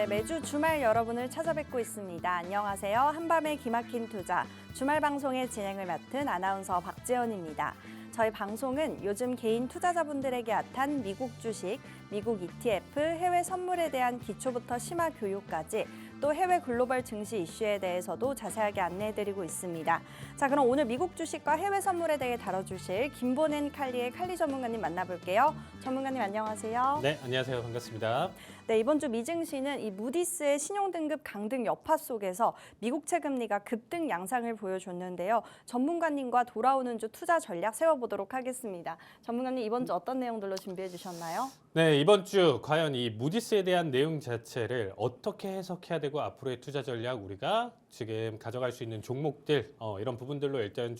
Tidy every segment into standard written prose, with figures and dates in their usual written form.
네, 매주 주말 여러분을 찾아뵙고 있습니다. 안녕하세요. 한밤의 기막힌 투자 주말 방송의 진행을 맡은 아나운서 박지연입니다. 저희 방송은 요즘 개인 투자자분들에게 핫한 미국 주식, 미국 ETF, 해외 선물에 대한 기초부터 심화 교육까지 또 해외 글로벌 증시 이슈에 대해서도 자세하게 안내해드리고 있습니다. 자, 그럼 오늘 미국 주식과 해외 선물에 대해 다뤄주실 김보는 칼리의 칼리 전문가님 만나볼게요. 전문가님 안녕하세요. 네, 안녕하세요. 반갑습니다. 네, 이번 주 미증시는 이 무디스의 신용등급 강등 여파 속에서 미국채 금리가 급등 양상을 보여줬는데요. 전문가님과 돌아오는 주 투자 전략 세워보도록 하겠습니다. 전문가님 이번 주 어떤 내용들로 준비해 주셨나요? 네, 이번 주 과연 이 무디스에 대한 내용 자체를 어떻게 해석해야 되고 앞으로의 투자 전략 우리가 지금 가져갈 수 있는 종목들 이런 부분들로 일단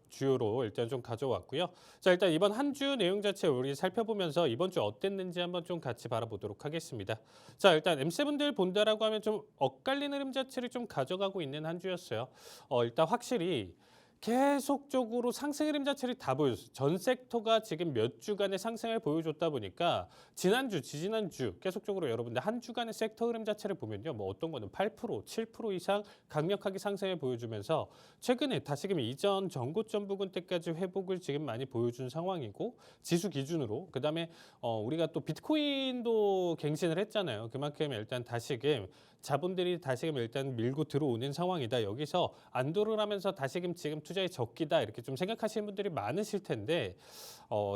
주요로 일단 좀 가져왔고요. 자, 일단 이번 한 주 내용 자체 우리 살펴보면서 이번 주 어땠는지 한번 좀 같이 바라보도록 하겠습니다. 자, 일단 M7들 본다라고 하면 좀 엇갈린 흐름 자체를 좀 가져가고 있는 한 주였어요. 일단 확실히 계속적으로 상승 흐름 자체를 다 보여줬어요. 전 섹터가 지금 몇 주간의 상승을 보여줬다 보니까 지난주, 지지난주 계속적으로 여러분들 한 주간의 섹터 흐름 자체를 보면요. 뭐 어떤 거는 8%, 7% 이상 강력하게 상승을 보여주면서 최근에 다시금 이전 전고점 부근 때까지 회복을 지금 많이 보여준 상황이고 지수 기준으로 그다음에 우리가 또 비트코인도 갱신을 했잖아요. 그만큼 일단 다시금 자본들이 다시금 일단 밀고 들어오는 상황이다. 여기서 안도를 하면서 다시금 지금 투자의 적기다 이렇게 좀 생각하시는 분들이 많으실 텐데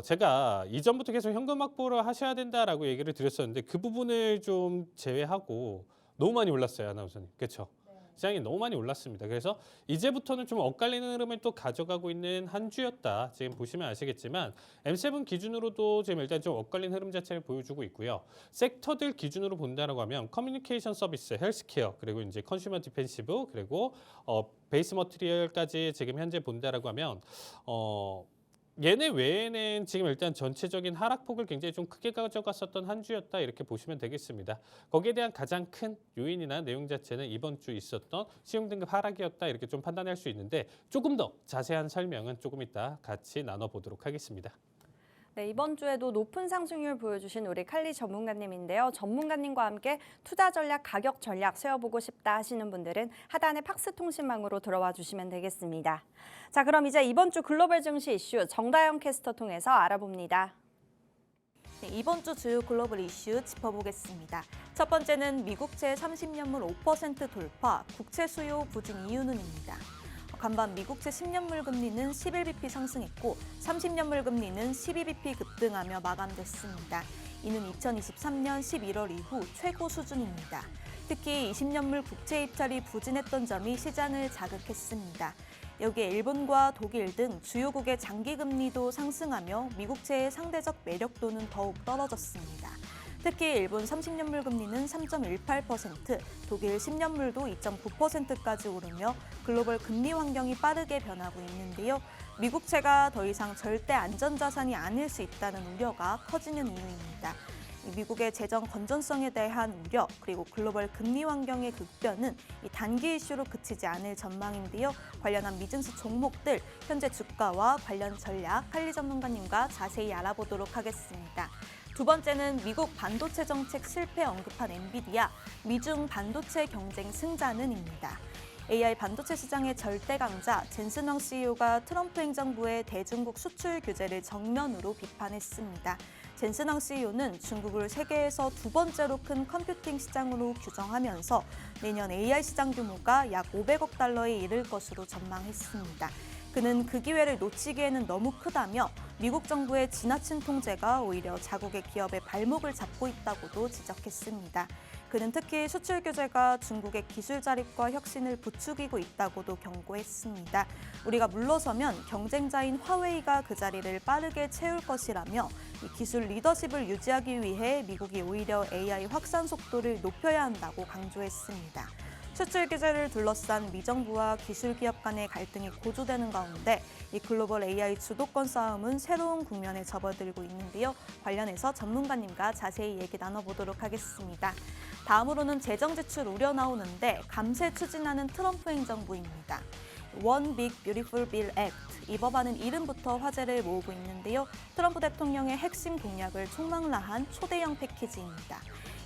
제가 이전부터 계속 현금 확보를 하셔야 된다라고 얘기를 드렸었는데 그 부분을 좀 제외하고 너무 많이 올랐어요, 아나운서님. 그렇죠? 시장이 너무 많이 올랐습니다. 그래서 이제부터는 좀 엇갈리는 흐름을 또 가져가고 있는 한 주였다. 지금 보시면 아시겠지만 M7 기준으로도 지금 일단 좀 엇갈린 흐름 자체를 보여주고 있고요. 섹터들 기준으로 본다라고 하면 커뮤니케이션 서비스, 헬스케어, 그리고 이제 컨슈머 디펜시브, 그리고 베이스 머티리얼까지 지금 현재 본다라고 하면 얘네 외에는 지금 일단 전체적인 하락폭을 굉장히 좀 크게 가져갔었던 한 주였다 이렇게 보시면 되겠습니다. 거기에 대한 가장 큰 요인이나 내용 자체는 이번 주 있었던 신용등급 하락이었다 이렇게 좀 판단할 수 있는데 조금 더 자세한 설명은 조금 이따 같이 나눠보도록 하겠습니다. 네, 이번 주에도 높은 상승률 보여주신 우리 칼리 전문가님인데요. 전문가님과 함께 투자 전략, 가격 전략 세워보고 싶다 하시는 분들은 하단의 팍스 통신망으로 들어와 주시면 되겠습니다. 자, 그럼 이제 이번 주 글로벌 증시 이슈 정다영 캐스터 통해서 알아봅니다. 네, 이번 주 주요 글로벌 이슈 짚어보겠습니다. 첫 번째는 미국채 30년물 5% 돌파, 국채 수요 부진 이유는입니다. 간밤 미국채 10년물 금리는 11bp 상승했고 30년물 금리는 12bp 급등하며 마감됐습니다. 이는 2023년 11월 이후 최고 수준입니다. 특히 20년물 국채 입찰이 부진했던 점이 시장을 자극했습니다. 여기에 일본과 독일 등 주요국의 장기 금리도 상승하며 미국채의 상대적 매력도는 더욱 떨어졌습니다. 특히 일본 30년물 금리는 3.18%, 독일 10년물도 2.9%까지 오르며 글로벌 금리 환경이 빠르게 변하고 있는데요. 미국채가 더 이상 절대 안전자산이 아닐 수 있다는 우려가 커지는 이유입니다. 미국의 재정 건전성에 대한 우려 그리고 글로벌 금리 환경의 급변은 이 단기 이슈로 그치지 않을 전망인데요. 관련한 미증시 종목들, 현재 주가와 관련 전략 칼리 전문가님과 자세히 알아보도록 하겠습니다. 두 번째는 미국 반도체 정책 실패 언급한 엔비디아, 미중 반도체 경쟁 승자는입니다. AI 반도체 시장의 절대 강자 젠슨 황 CEO가 트럼프 행정부의 대중국 수출 규제를 정면으로 비판했습니다. 젠슨 황 CEO는 중국을 세계에서 두 번째로 큰 컴퓨팅 시장으로 규정하면서 내년 AI 시장 규모가 약 500억 달러에 이를 것으로 전망했습니다. 그는 그 기회를 놓치기에는 너무 크다며 미국 정부의 지나친 통제가 오히려 자국의 기업의 발목을 잡고 있다고도 지적했습니다. 그는 특히 수출 규제가 중국의 기술 자립과 혁신을 부추기고 있다고도 경고했습니다. 우리가 물러서면 경쟁자인 화웨이가 그 자리를 빠르게 채울 것이라며 이 기술 리더십을 유지하기 위해 미국이 오히려 AI 확산 속도를 높여야 한다고 강조했습니다. 수출 규제를 둘러싼 미정부와 기술 기업 간의 갈등이 고조되는 가운데 이 글로벌 AI 주도권 싸움은 새로운 국면에 접어들고 있는데요. 관련해서 전문가님과 자세히 얘기 나눠보도록 하겠습니다. 다음으로는 재정 지출 우려 나오는데 감세 추진하는 트럼프 행정부입니다. One Big Beautiful Bill Act. 이 법안은 이름부터 화제를 모으고 있는데요. 트럼프 대통령의 핵심 공약을 총망라한 초대형 패키지입니다.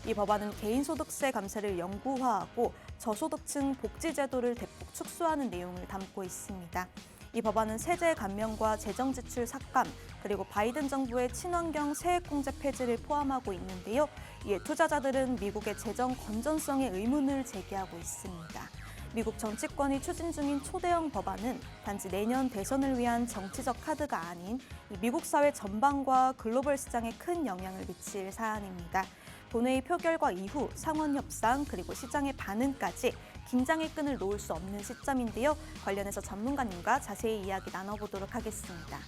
이 법안은 개인소득세 감세를 영구화하고 저소득층 복지제도를 대폭 축소하는 내용을 담고 있습니다. 이 법안은 세제 감면과 재정 지출 삭감, 그리고 바이든 정부의 친환경 세액공제 폐지를 포함하고 있는데요. 이에 투자자들은 미국의 재정 건전성에 의문을 제기하고 있습니다. 미국 정치권이 추진 중인 초대형 법안은 단지 내년 대선을 위한 정치적 카드가 아닌 미국 사회 전반과 글로벌 시장에 큰 영향을 미칠 사안입니다. 본회의 표결과 이후 상원 협상 그리고 시장의 반응까지 긴장의 끈을 놓을 수 없는 시점인데요. 관련해서 전문가님과 자세히 이야기 나눠보도록 하겠습니다.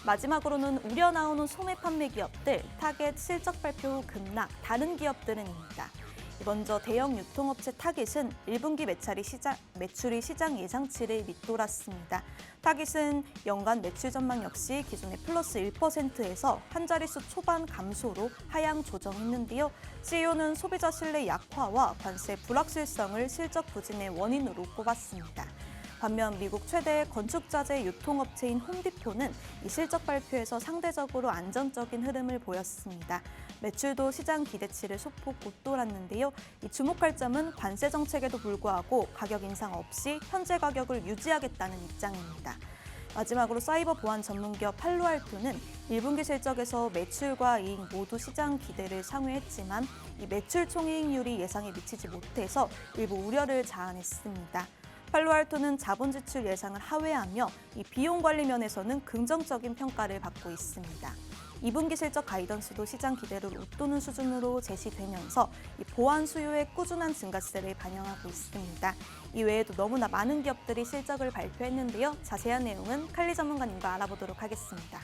마지막으로는 우려 나오는 소매 판매 기업들, 타겟 실적 발표 후 급락, 다른 기업들은입니다. 먼저 대형 유통업체 타깃은 1분기 매출이 시장 예상치를 밑돌았습니다. 타깃은 연간 매출 전망 역시 기존의 플러스 1%에서 한 자릿수 초반 감소로 하향 조정했는데요. CEO는 소비자 신뢰 약화와 관세 불확실성을 실적 부진의 원인으로 꼽았습니다. 반면 미국 최대 건축자재 유통업체인 홈디포는 이 실적 발표에서 상대적으로 안정적인 흐름을 보였습니다. 매출도 시장 기대치를 소폭 웃돌았는데요. 이 주목할 점은 관세 정책에도 불구하고 가격 인상 없이 현재 가격을 유지하겠다는 입장입니다. 마지막으로 사이버 보안 전문기업 팔로알토는 1분기 실적에서 매출과 이익 모두 시장 기대를 상회했지만 이 매출 총이익률이 예상에 미치지 못해서 일부 우려를 자아냈습니다. 팔로알토는 자본 지출 예상을 하회하며 이 비용 관리 면에서는 긍정적인 평가를 받고 있습니다. 2분기 실적 가이던스도 시장 기대를 웃도는 수준으로 제시되면서 이 보안 수요의 꾸준한 증가세를 반영하고 있습니다. 이외에도 너무나 많은 기업들이 실적을 발표했는데요. 자세한 내용은 칼리 전문가님과 알아보도록 하겠습니다.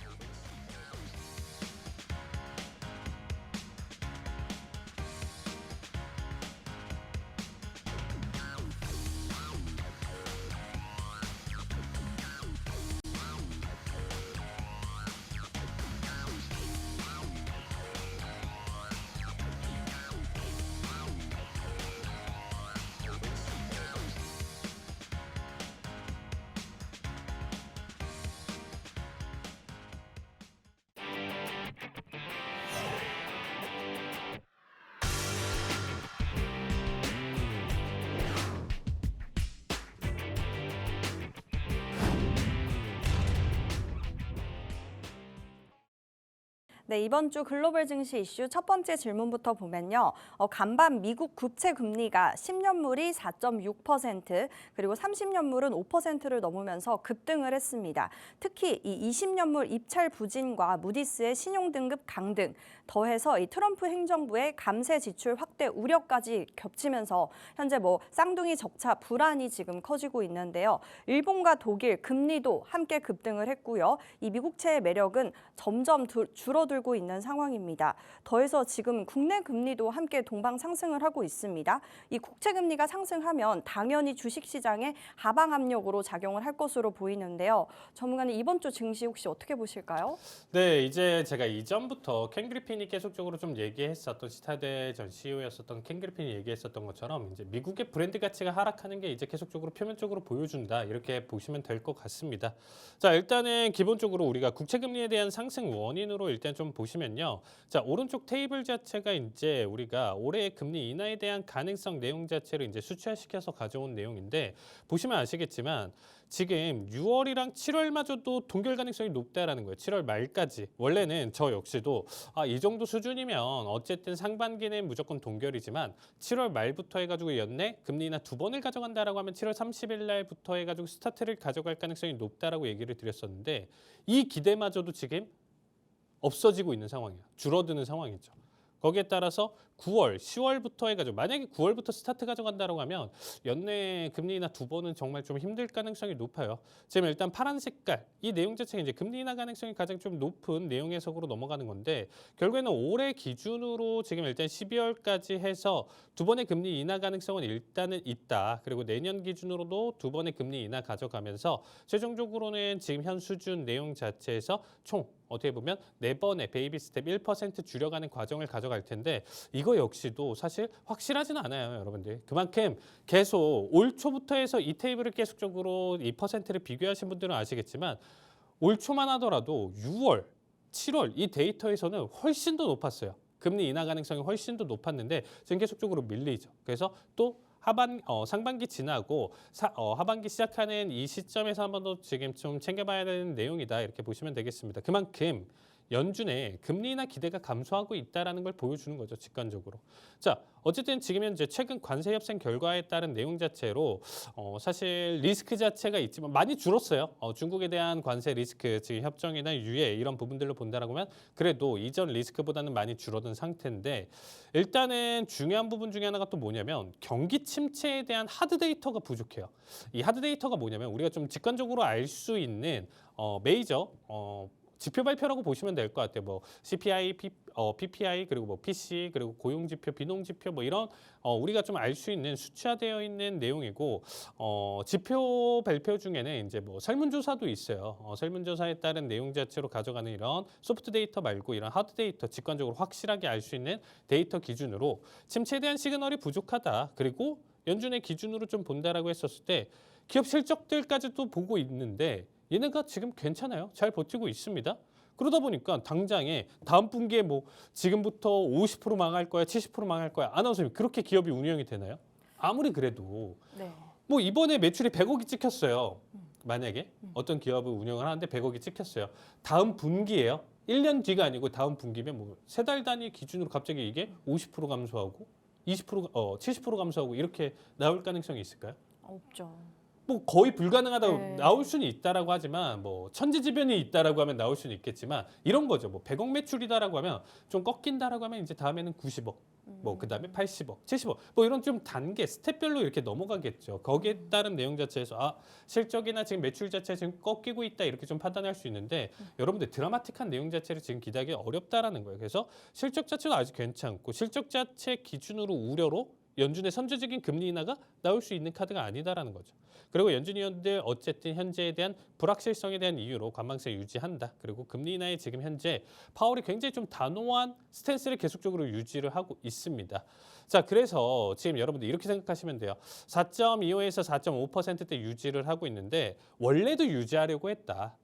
네, 이번 주 글로벌 증시 이슈 첫 번째 질문부터 보면요. 간밤 미국 국채 금리가 10년물이 4.6%, 그리고 30년물은 5%를 넘으면서 급등을 했습니다. 특히 이 20년물 입찰 부진과 무디스의 신용등급 강등, 더해서 이 트럼프 행정부의 감세 지출 확대 우려까지 겹치면서 현재 쌍둥이 적자 불안이 지금 커지고 있는데요. 일본과 독일 금리도 함께 급등을 했고요. 이 미국채의 매력은 점점 줄어들고 있는 상황입니다. 더해서 지금 국내 금리도 함께 동방 상승을 하고 있습니다. 이 국채 금리가 상승하면 당연히 주식시장에 하방 압력으로 작용을 할 것으로 보이는데요. 전문가님, 이번 주 증시 혹시 어떻게 보실까요? 네, 이제 제가 이전부터 켄 그리핀이 계속적으로 좀 얘기했었던 시타대 전 CEO였었던 켄 그리핀이 얘기했었던 것처럼 이제 미국의 브랜드 가치가 하락하는 게 이제 계속적으로 표면적으로 보여준다, 이렇게 보시면 될 것 같습니다. 자, 일단은 기본적으로 우리가 국채 금리에 대한 상승 원인으로 일단 좀 보시면요. 자, 오른쪽 테이블 자체가 이제 우리가 올해 금리 인하에 대한 가능성 내용 자체를 이제 수치화시켜서 가져온 내용인데, 보시면 아시겠지만 지금 6월이랑 7월마저도 동결 가능성이 높다라는 거예요. 7월 말까지. 원래는 저 역시도 이 정도 수준이면 어쨌든 상반기는 무조건 동결이지만 7월 말부터 해가지고 연내 금리 인하 2번을 가져간다라고 하면 7월 30일 날부터 해가지고 스타트를 가져갈 가능성이 높다라고 얘기를 드렸었는데, 이 기대마저도 지금 없어지고 있는 상황이에요. 줄어드는 상황이죠. 거기에 따라서 9월, 10월부터 해가지고 만약에 9월부터 스타트 가져간다고 하면 연내 금리 인하 2번은 정말 좀 힘들 가능성이 높아요. 지금 일단 파란 색깔, 이 내용 자체가 이제 금리 인하 가능성이 가장 좀 높은 내용 해석으로 넘어가는 건데, 결국에는 올해 기준으로 지금 일단 12월까지 해서 2번의 금리 인하 가능성은 일단은 있다. 그리고 내년 기준으로도 2번의 금리 인하 가져가면서 최종적으로는 지금 현 수준 내용 자체에서 총 어떻게 보면 4번의 베이비 스텝 1% 줄여가는 과정을 가져갈 텐데 이거 역시도 사실 확실하진 않아요, 여러분들. 그만큼 계속 올 초부터 해서 이 테이블을 계속적으로 이 퍼센트를 비교하신 분들은 아시겠지만 올 초만 하더라도 6월, 7월 이 데이터에서는 훨씬 더 높았어요. 금리 인하 가능성이 훨씬 더 높았는데 지금 계속적으로 밀리죠. 그래서 또 상반기 지나고 하반기 시작하는 이 시점에서 한 번 더 지금 좀 챙겨봐야 되는 내용이다 이렇게 보시면 되겠습니다. 그만큼 연준의 금리 인하 기대가 감소하고 있다는 걸 보여주는 거죠, 직관적으로. 자, 어쨌든 지금 현재 최근 관세 협상 결과에 따른 내용 자체로 사실 리스크 자체가 있지만 많이 줄었어요. 중국에 대한 관세 리스크, 지금 협정이나 유예 이런 부분들로 본다라고 하면 그래도 이전 리스크보다는 많이 줄어든 상태인데 일단은 중요한 부분 중에 하나가 또 뭐냐면 경기 침체에 대한 하드 데이터가 부족해요. 이 하드 데이터가 뭐냐면 우리가 좀 직관적으로 알 수 있는 메이저 지표 발표라고 보시면 될 것 같아요. 뭐 CPI, PPI 그리고 뭐 PC 그리고 고용 지표, 비농 지표 뭐 이런 우리가 좀 알 수 있는 수치화되어 있는 내용이고 지표 발표 중에는 이제 뭐 설문조사도 있어요. 설문조사에 따른 내용 자체로 가져가는 이런 소프트 데이터 말고 이런 하드 데이터 직관적으로 확실하게 알 수 있는 데이터 기준으로 침체에 대한 시그널이 부족하다. 그리고 연준의 기준으로 좀 본다라고 했었을 때 기업 실적들까지도 보고 있는데 얘네가 지금 괜찮아요. 잘 버티고 있습니다. 그러다 보니까 당장에 다음 분기에 뭐 지금부터 50% 망할 거야, 70% 망할 거야. 아나운서님 그렇게 기업이 운영이 되나요? 아무리 그래도 네. 뭐 이번에 매출이 100억이 찍혔어요. 만약에 어떤 기업을 운영을 하는데 100억이 찍혔어요. 다음 분기예요. 1년 뒤가 아니고 다음 분기면 뭐 3달 단위 기준으로 갑자기 이게 50% 감소하고 70% 감소하고 이렇게 나올 가능성이 있을까요? 없죠. 뭐 거의 불가능하다고 네. 나올 수는 있다라고 하지만 뭐 천재지변이 있다라고 하면 나올 수는 있겠지만 이런 거죠. 뭐 100억 매출이다라고 하면 좀 꺾인다라고 하면 이제 다음에는 90억, 뭐 그다음에 80억, 70억, 뭐 이런 좀 단계 스텝별로 이렇게 넘어가겠죠. 거기에 따른 내용 자체에서 실적이나 지금 매출 자체 지금 꺾이고 있다 이렇게 좀 판단할 수 있는데 여러분들 드라마틱한 내용 자체를 지금 기대하기 어렵다라는 거예요. 그래서 실적 자체도 아직 괜찮고 실적 자체 기준으로 우려로 연준의 선제적인 금리 인하가 나올 수 있는 카드가 아니다라는 거죠. 그리고 연준 위원들 어쨌든 현재에 대한 불확실성에 대한 이유로 관망세 유지한다. 그리고 금리 인하에 지금 현재 파월이 굉장히 좀 단호한 스탠스를 계속적으로 유지를 하고 있습니다. 자, 그래서 지금 여러분들 이렇게 생각하시면 돼요. 4.25에서 4.5%대 유지를 하고 있는데 원래도 유지하려고 했다.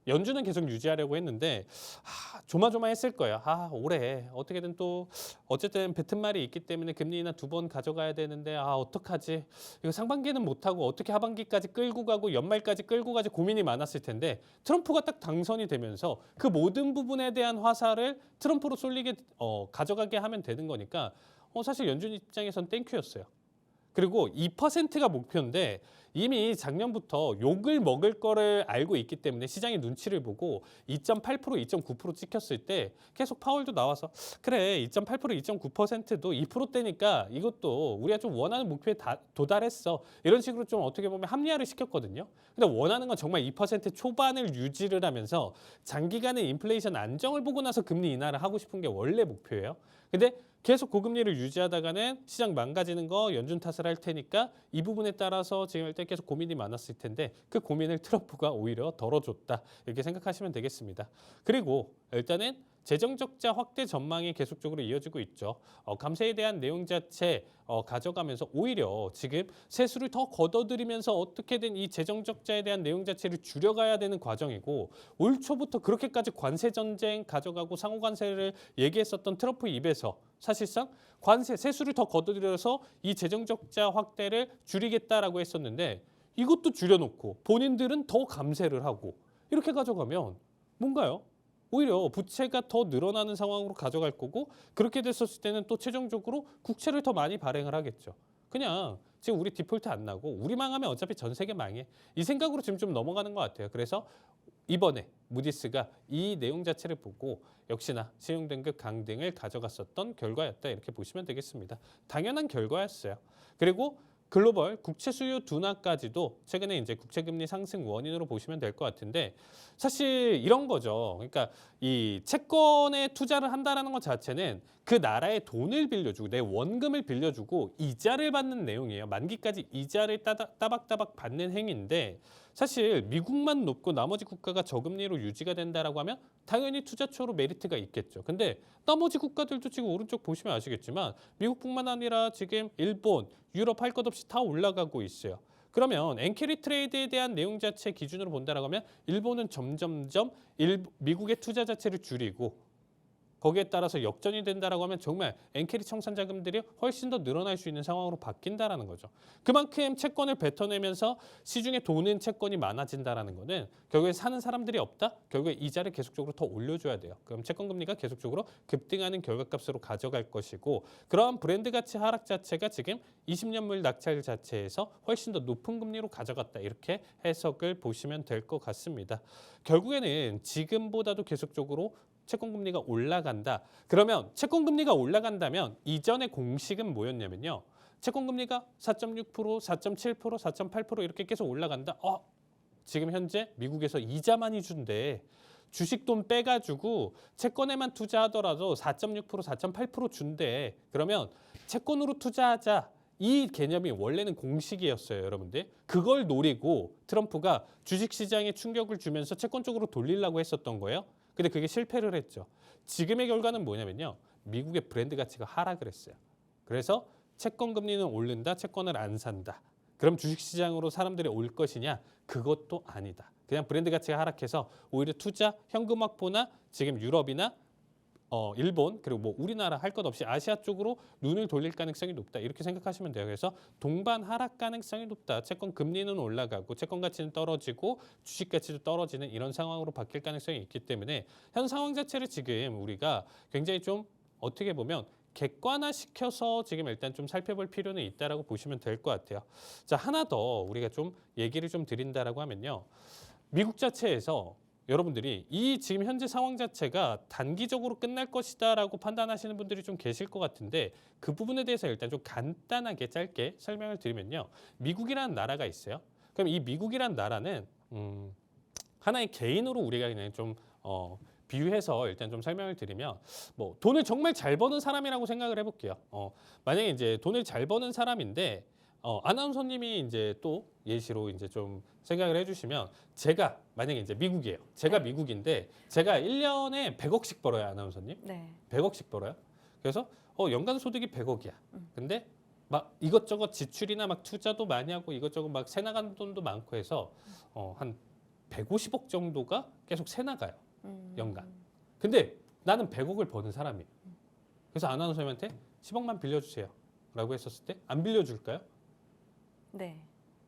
연준은 계속 유지하려고 했는데 조마조마했을 거예요. 올해 어떻게든 또 어쨌든 뱉은 말이 있기 때문에 금리 인하 2번 가져가야 되는데 어떡하지? 이거 상반기는 못하고 어떻게 하반기까지 끌고 가고 연말까지 끌고 가지 고민이 많았을 텐데 트럼프가 딱 당선이 되면서 그 모든 부분에 대한 화살을 트럼프로 쏠리게 가져가게 하면 되는 거니까 사실 연준 입장에선 땡큐였어요. 그리고 2%가 목표인데 이미 작년부터 욕을 먹을 거를 알고 있기 때문에 시장의 눈치를 보고 2.8%, 2.9% 찍혔을 때 계속 파월도 나와서 그래 2.8%, 2.9%도 2%대니까 이것도 우리가 좀 원하는 목표에 도달했어. 이런 식으로 좀 어떻게 보면 합리화를 시켰거든요. 근데 원하는 건 정말 2% 초반을 유지를 하면서 장기간의 인플레이션 안정을 보고 나서 금리 인하를 하고 싶은 게 원래 목표예요. 근데 계속 고금리를 유지하다가는 시장 망가지는 거 연준 탓을 할 테니까 이 부분에 따라서 지금 일단 계속 고민이 많았을 텐데 그 고민을 트럼프가 오히려 덜어줬다 이렇게 생각하시면 되겠습니다. 그리고 일단은 재정 적자 확대 전망이 계속적으로 이어지고 있죠. 감세에 대한 내용 자체 가져가면서 오히려 지금 세수를 더 걷어들이면서 어떻게든 이 재정 적자에 대한 내용 자체를 줄여가야 되는 과정이고 올 초부터 그렇게까지 관세 전쟁 가져가고 상호 관세를 얘기했었던 트럼프 입에서 사실상 관세 세수를 더 걷어들여서 이 재정 적자 확대를 줄이겠다라고 했었는데 이것도 줄여놓고 본인들은 더 감세를 하고 이렇게 가져가면 뭔가요? 오히려 부채가 더 늘어나는 상황으로 가져갈 거고 그렇게 됐었을 때는 또 최종적으로 국채를 더 많이 발행을 하겠죠. 그냥 지금 우리 디폴트 안 나고 우리 망하면 어차피 전 세계 망해. 이 생각으로 지금 좀 넘어가는 것 같아요. 그래서 이번에 무디스가 이 내용 자체를 보고 역시나 신용등급 강등을 가져갔었던 결과였다 이렇게 보시면 되겠습니다. 당연한 결과였어요. 그리고 글로벌 국채 수요 둔화까지도 최근에 이제 국채 금리 상승 원인으로 보시면 될 것 같은데 사실 이런 거죠. 그러니까 이 채권에 투자를 한다라는 것 자체는 그 나라의 돈을 빌려주고 내 원금을 빌려주고 이자를 받는 내용이에요. 만기까지 이자를 따박따박 받는 행위인데 사실 미국만 높고 나머지 국가가 저금리로 유지가 된다라고 하면 당연히 투자처로 메리트가 있겠죠. 근데 나머지 국가들도 지금 오른쪽 보시면 아시겠지만 미국뿐만 아니라 지금 일본, 유럽 할 것 없이 다 올라가고 있어요. 그러면 엔캐리 트레이드에 대한 내용 자체 기준으로 본다라고 하면 일본은 점점점 미국의 투자 자체를 줄이고 거기에 따라서 역전이 된다라고 하면 정말 엔캐리 청산 자금들이 훨씬 더 늘어날 수 있는 상황으로 바뀐다라는 거죠. 그만큼 채권을 뱉어내면서 시중에 도는 채권이 많아진다라는 거는 결국에 사는 사람들이 없다. 결국에 이자를 계속적으로 더 올려줘야 돼요. 그럼 채권 금리가 계속적으로 급등하는 결과값으로 가져갈 것이고 그러한 브랜드 가치 하락 자체가 지금 20년물 낙찰 자체에서 훨씬 더 높은 금리로 가져갔다. 이렇게 해석을 보시면 될 것 같습니다. 결국에는 지금보다도 계속적으로 채권금리가 올라간다. 그러면 채권금리가 올라간다면 이전의 공식은 뭐였냐면요. 채권금리가 4.6%, 4.7%, 4.8% 이렇게 계속 올라간다. 지금 현재 미국에서 이자 많이 준대. 주식 돈 빼가지고 채권에만 투자하더라도 4.6%, 4.8% 준대. 그러면 채권으로 투자하자. 이 개념이 원래는 공식이었어요, 여러분들. 그걸 노리고 트럼프가 주식시장에 충격을 주면서 채권 쪽으로 돌리려고 했었던 거예요. 근데 그게 실패를 했죠. 지금의 결과는 뭐냐면요. 미국의 브랜드 가치가 하락을 했어요. 그래서 채권 금리는 오른다, 채권을 안 산다. 그럼 주식시장으로 사람들이 올 것이냐? 그것도 아니다. 그냥 브랜드 가치가 하락해서 오히려 투자, 현금 확보나 지금 유럽이나 일본 그리고 뭐 우리나라 할 것 없이 아시아 쪽으로 눈을 돌릴 가능성이 높다. 이렇게 생각하시면 돼요. 그래서 동반 하락 가능성이 높다. 채권 금리는 올라가고 채권 가치는 떨어지고 주식 가치도 떨어지는 이런 상황으로 바뀔 가능성이 있기 때문에 현 상황 자체를 지금 우리가 굉장히 좀 어떻게 보면 객관화시켜서 지금 일단 좀 살펴볼 필요는 있다라고 보시면 될 것 같아요. 자, 하나 더 우리가 좀 얘기를 좀 드린다라고 하면요. 미국 자체에서 여러분들이 이 지금 현재 상황 자체가 단기적으로 끝날 것이다라고 판단하시는 분들이 좀 계실 것 같은데 그 부분에 대해서 일단 좀 간단하게 짧게 설명을 드리면요. 미국이라는 나라가 있어요. 그럼 이 미국이라는 나라는 하나의 개인으로 우리가 그냥 좀 비유해서 일단 좀 설명을 드리면 뭐 돈을 정말 잘 버는 사람이라고 생각을 해볼게요. 만약에 이제 돈을 잘 버는 사람인데 아나운서님이 이제 또 예시로 이제 좀 생각을 해주시면 제가 만약에 이제 미국이에요. 제가 미국인데 제가 1년에 100억씩 벌어요, 아나운서님. 네. 100억씩 벌어요. 그래서 연간 소득이 100억이야. 근데 막 이것저것 지출이나 막 투자도 많이 하고 이것저것 막 새 나가는 돈도 많고 해서 한 150억 정도가 계속 새 나가요. 연간. 근데 나는 100억을 버는 사람이에요. 그래서 아나운서님한테 10억만 빌려주세요. 라고 했었을 때 안 빌려줄까요? 네.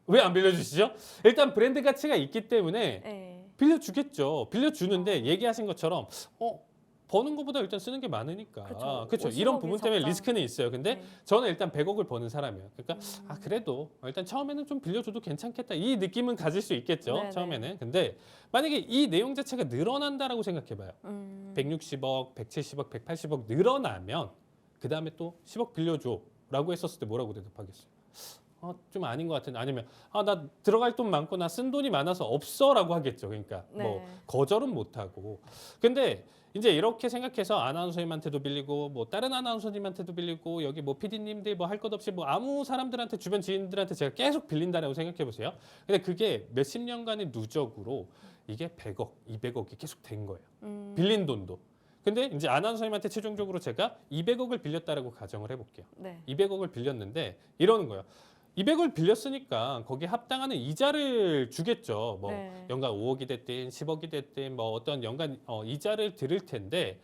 왜 안 빌려주시죠? 일단 브랜드 가치가 있기 때문에 네. 빌려주겠죠. 빌려주는데 얘기하신 것처럼 버는 것보다 일단 쓰는 게 많으니까. 그쵸. 그렇죠. 50억이 이런 부분 때문에 적당. 리스크는 있어요. 근데 네. 저는 일단 100억을 버는 사람이에요. 그러니까 그래도 일단 처음에는 좀 빌려줘도 괜찮겠다. 이 느낌은 가질 수 있겠죠. 네네. 처음에는. 근데 만약에 이 내용 자체가 늘어난다라고 생각해봐요. 160억, 170억, 180억 늘어나면 그 다음에 또 10억 빌려줘라고 했었을 때 뭐라고 대답하겠어요? 좀 아닌 것 같은데 아니면 나 들어갈 돈 많고 나 쓴 돈이 많아서 없어라고 하겠죠. 그러니까 네. 뭐 거절은 못하고. 근데 이제 이렇게 생각해서 아나운서님한테도 빌리고 뭐 다른 아나운서님한테도 빌리고 여기 뭐 PD님들 뭐 할 것 없이 뭐 아무 사람들한테 주변 지인들한테 제가 계속 빌린다라고 생각해 보세요. 근데 그게 몇십 년간의 누적으로 이게 100억, 200억이 계속 된 거예요. 빌린 돈도. 근데 이제 아나운서님한테 최종적으로 제가 200억을 빌렸다라고 가정을 해볼게요. 네. 200억을 빌렸는데 이러는 거예요. 200을 빌렸으니까 거기에 합당하는 이자를 주겠죠. 뭐 네. 연간 5억이 됐든 10억이 됐든 뭐 어떤 연간 이자를 드릴 텐데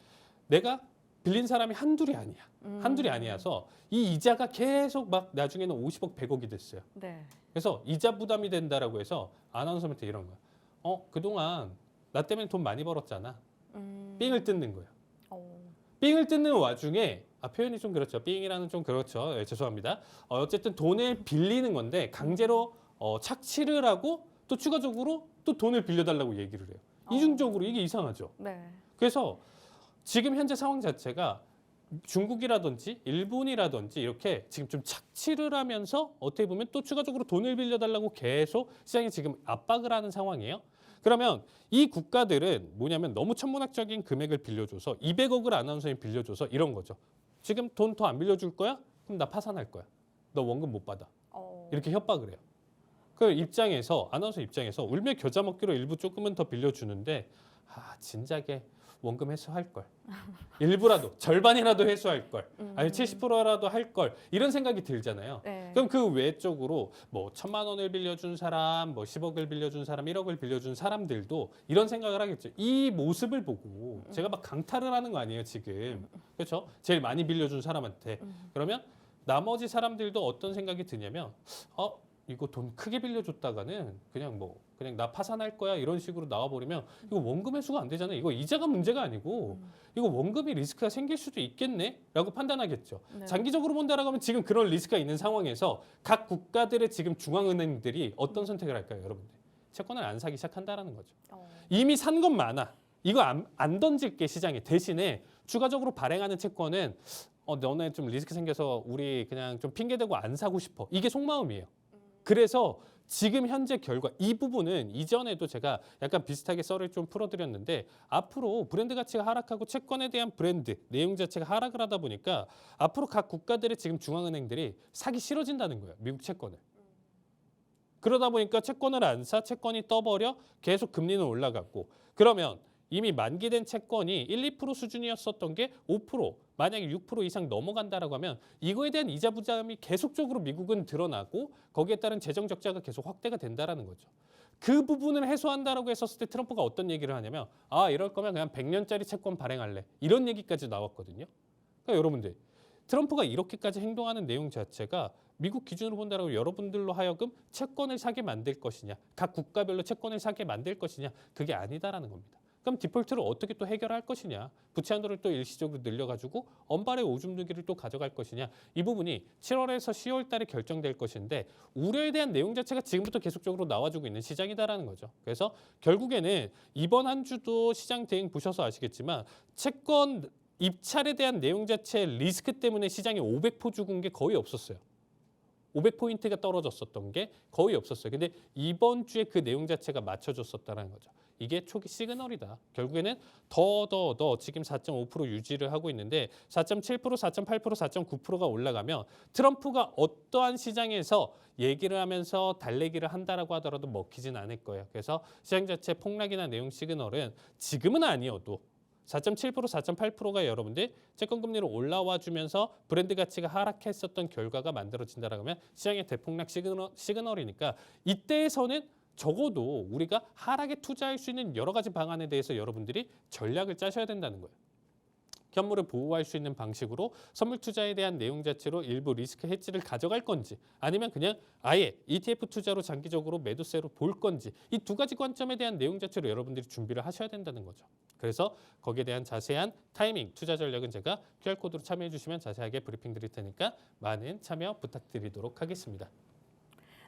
내가 빌린 사람이 한둘이 아니야. 한둘이 아니어서 이 이자가 계속 막 나중에는 50억, 100억이 됐어요. 네. 그래서 이자 부담이 된다라고 해서 아나운서한테 이런 거야. 그동안 나 때문에 돈 많이 벌었잖아. 삥을 뜯는 거예요. 삥을 뜯는 와중에 표현이 좀 그렇죠. 삥이라는 좀 그렇죠. 예, 죄송합니다. 어쨌든 돈을 빌리는 건데 강제로 착취를 하고 또 추가적으로 또 돈을 빌려달라고 얘기를 해요. 이중적으로 이게 이상하죠. 네. 그래서 지금 현재 상황 자체가 중국이라든지 일본이라든지 이렇게 지금 좀 착취를 하면서 어떻게 보면 또 추가적으로 돈을 빌려달라고 계속 시장이 지금 압박을 하는 상황이에요. 그러면 이 국가들은 뭐냐면 너무 천문학적인 금액을 빌려줘서 200억을 아나운서님 빌려줘서 이런 거죠. 지금 돈 더 안 빌려줄 거야? 그럼 나 파산할 거야. 너 원금 못 받아. 이렇게 협박을 해요. 그 입장에서 아나운서 입장에서 울며 겨자 먹기로 일부 조금은 더 빌려주는데 진작에 원금 회수할 걸. 일부라도 절반이라도 회수할 걸. 아니 70%라도 할 걸. 이런 생각이 들잖아요. 네. 그럼 그 외적으로 뭐 1,000만 원을 빌려준 사람, 뭐 10억을 빌려준 사람, 1억을 빌려준 사람들도 이런 생각을 하겠죠. 이 모습을 보고 제가 막 강탈을 하는 거 아니에요, 지금. 그렇죠? 제일 많이 빌려준 사람한테. 그러면 나머지 사람들도 어떤 생각이 드냐면 이거 돈 크게 빌려줬다가는 그냥 나 파산할 거야 이런 식으로 나와버리면 이거 원금 회수가 안 되잖아요. 이거 이자가 문제가 아니고 이거 원금이 리스크가 생길 수도 있겠네 라고 판단하겠죠. 네. 장기적으로 본다라고 하면 지금 그런 리스크가 있는 상황에서 각 국가들의 지금 중앙은행들이 어떤 선택을 할까요, 여러분들? 채권을 안 사기 시작한다라는 거죠. 이미 산 건 많아. 이거 안 던질게 시장에. 대신에 추가적으로 발행하는 채권은 너네 좀 리스크 생겨서 우리 그냥 좀 핑계대고 안 사고 싶어. 이게 속마음이에요. 그래서 지금 현재 결과 이 부분은 이전에도 제가 약간 비슷하게 썰을 좀 풀어드렸는데 앞으로 브랜드 가치가 하락하고 채권에 대한 브랜드 내용 자체가 하락을 하다 보니까 앞으로 각 국가들의 지금 중앙은행들이 사기 싫어진다는 거예요. 미국 채권을. 그러다 보니까 채권을 안 사, 채권이 떠버려 계속 금리는 올라갔고 그러면 이미 만기된 채권이 1, 2% 수준이었었던 게 5%, 만약에 6% 이상 넘어간다라고 하면 이거에 대한 이자 부담이 계속적으로 미국은 드러나고 거기에 따른 재정 적자가 계속 확대가 된다라는 거죠. 그 부분을 해소한다라고 했었을 때 트럼프가 어떤 얘기를 하냐면 이럴 거면 그냥 100년짜리 채권 발행할래. 이런 얘기까지 나왔거든요. 그러니까 여러분들 트럼프가 이렇게까지 행동하는 내용 자체가 미국 기준으로 본다라고 여러분들로 하여금 채권을 사게 만들 것이냐, 각 국가별로 채권을 사게 만들 것이냐, 그게 아니다라는 겁니다. 그럼 디폴트를 어떻게 또 해결할 것이냐, 부채 한도를 또 일시적으로 늘려가지고 언발의 오줌 누기를 또 가져갈 것이냐, 이 부분이 7월에서 10월 달에 결정될 것인데 우려에 대한 내용 자체가 지금부터 계속적으로 나와주고 있는 시장이다라는 거죠. 그래서 결국에는 이번 한 주도 시장 대응 보셔서 아시겠지만 채권 입찰에 대한 내용 자체 리스크 때문에 시장에 500포 죽은 게 거의 없었어요. 500포인트가 떨어졌었던 게 거의 없었어요. 근데 이번 주에 그 내용 자체가 맞춰줬었다는 거죠. 이게 초기 시그널이다. 결국에는 더 지금 4.5% 유지를 하고 있는데 4.7%, 4.8%, 4.9%가 올라가면 트럼프가 어떠한 시장에서 얘기를 하면서 달래기를 한다라고 하더라도 먹히진 않을 거예요. 그래서 시장 자체 폭락이나 내용 시그널은 지금은 아니어도 4.7%, 4.8%가 여러분들 채권 금리로 올라와 주면서 브랜드 가치가 하락했었던 결과가 만들어진다라고 하면 시장의 대폭락 시그널이니까 이때에서는 적어도 우리가 하락에 투자할 수 있는 여러 가지 방안에 대해서 여러분들이 전략을 짜셔야 된다는 거예요. 현물을 보호할 수 있는 방식으로 선물 투자에 대한 내용 자체로 일부 리스크 해지를 가져갈 건지 아니면 그냥 아예 ETF 투자로 장기적으로 매도세로 볼 건지 이 두 가지 관점에 대한 내용 자체로 여러분들이 준비를 하셔야 된다는 거죠. 그래서 거기에 대한 자세한 타이밍, 투자 전략은 제가 QR코드로 참여해 주시면 자세하게 브리핑 드릴 테니까 많은 참여 부탁드리도록 하겠습니다.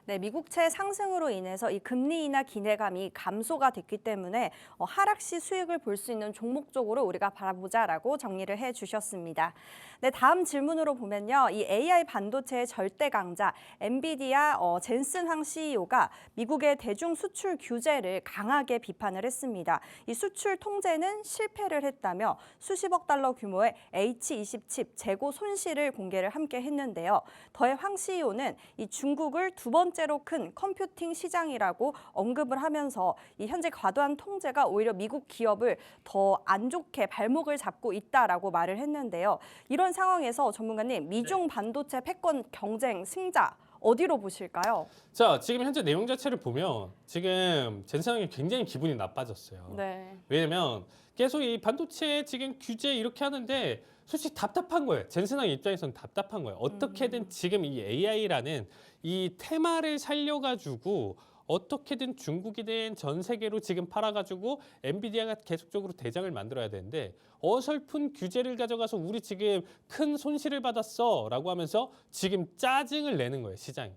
네, 미국채 상승으로 인해서 이 금리 인하 기대감이 감소가 됐기 때문에 하락 시 수익을 볼 수 있는 종목 쪽으로 우리가 바라보자라고 정리를 해주셨습니다. 네, 다음 질문으로 보면요, 이 AI 반도체의 절대 강자 엔비디아 젠슨 황 CEO가 미국의 대중 수출 규제를 강하게 비판을 했습니다. 이 수출 통제는 실패를 했다며 수십억 달러 규모의 H20 칩 재고 손실을 공개를 함께 했는데요. 더해 황 CEO는 이 중국을 두 번째로 큰 컴퓨팅 시장이라고 언급을 하면서 이 현재 과도한 통제가 오히려 미국 기업을 더 안 좋게 발목을 잡고 있다라고 말을 했는데요. 이런 상황에서 전문가님, 미중 반도체 패권 경쟁 승자 어디로 보실까요? 자, 지금 현재 내용 자체를 보면 지금 젠슨 황이 굉장히 기분이 나빠졌어요. 네. 왜냐면 계속 이 반도체 지금 규제 이렇게 하는데 솔직히 답답한 거예요. 젠슨 황 입장에서는 답답한 거예요. 어떻게든 지금 이 AI라는 이 테마를 살려가지고 어떻게든 중국이든 전 세계로 지금 팔아가지고 엔비디아가 계속적으로 대장을 만들어야 되는데 어설픈 규제를 가져가서 우리 지금 큰 손실을 받았어라고 하면서 지금 짜증을 내는 거예요, 시장이.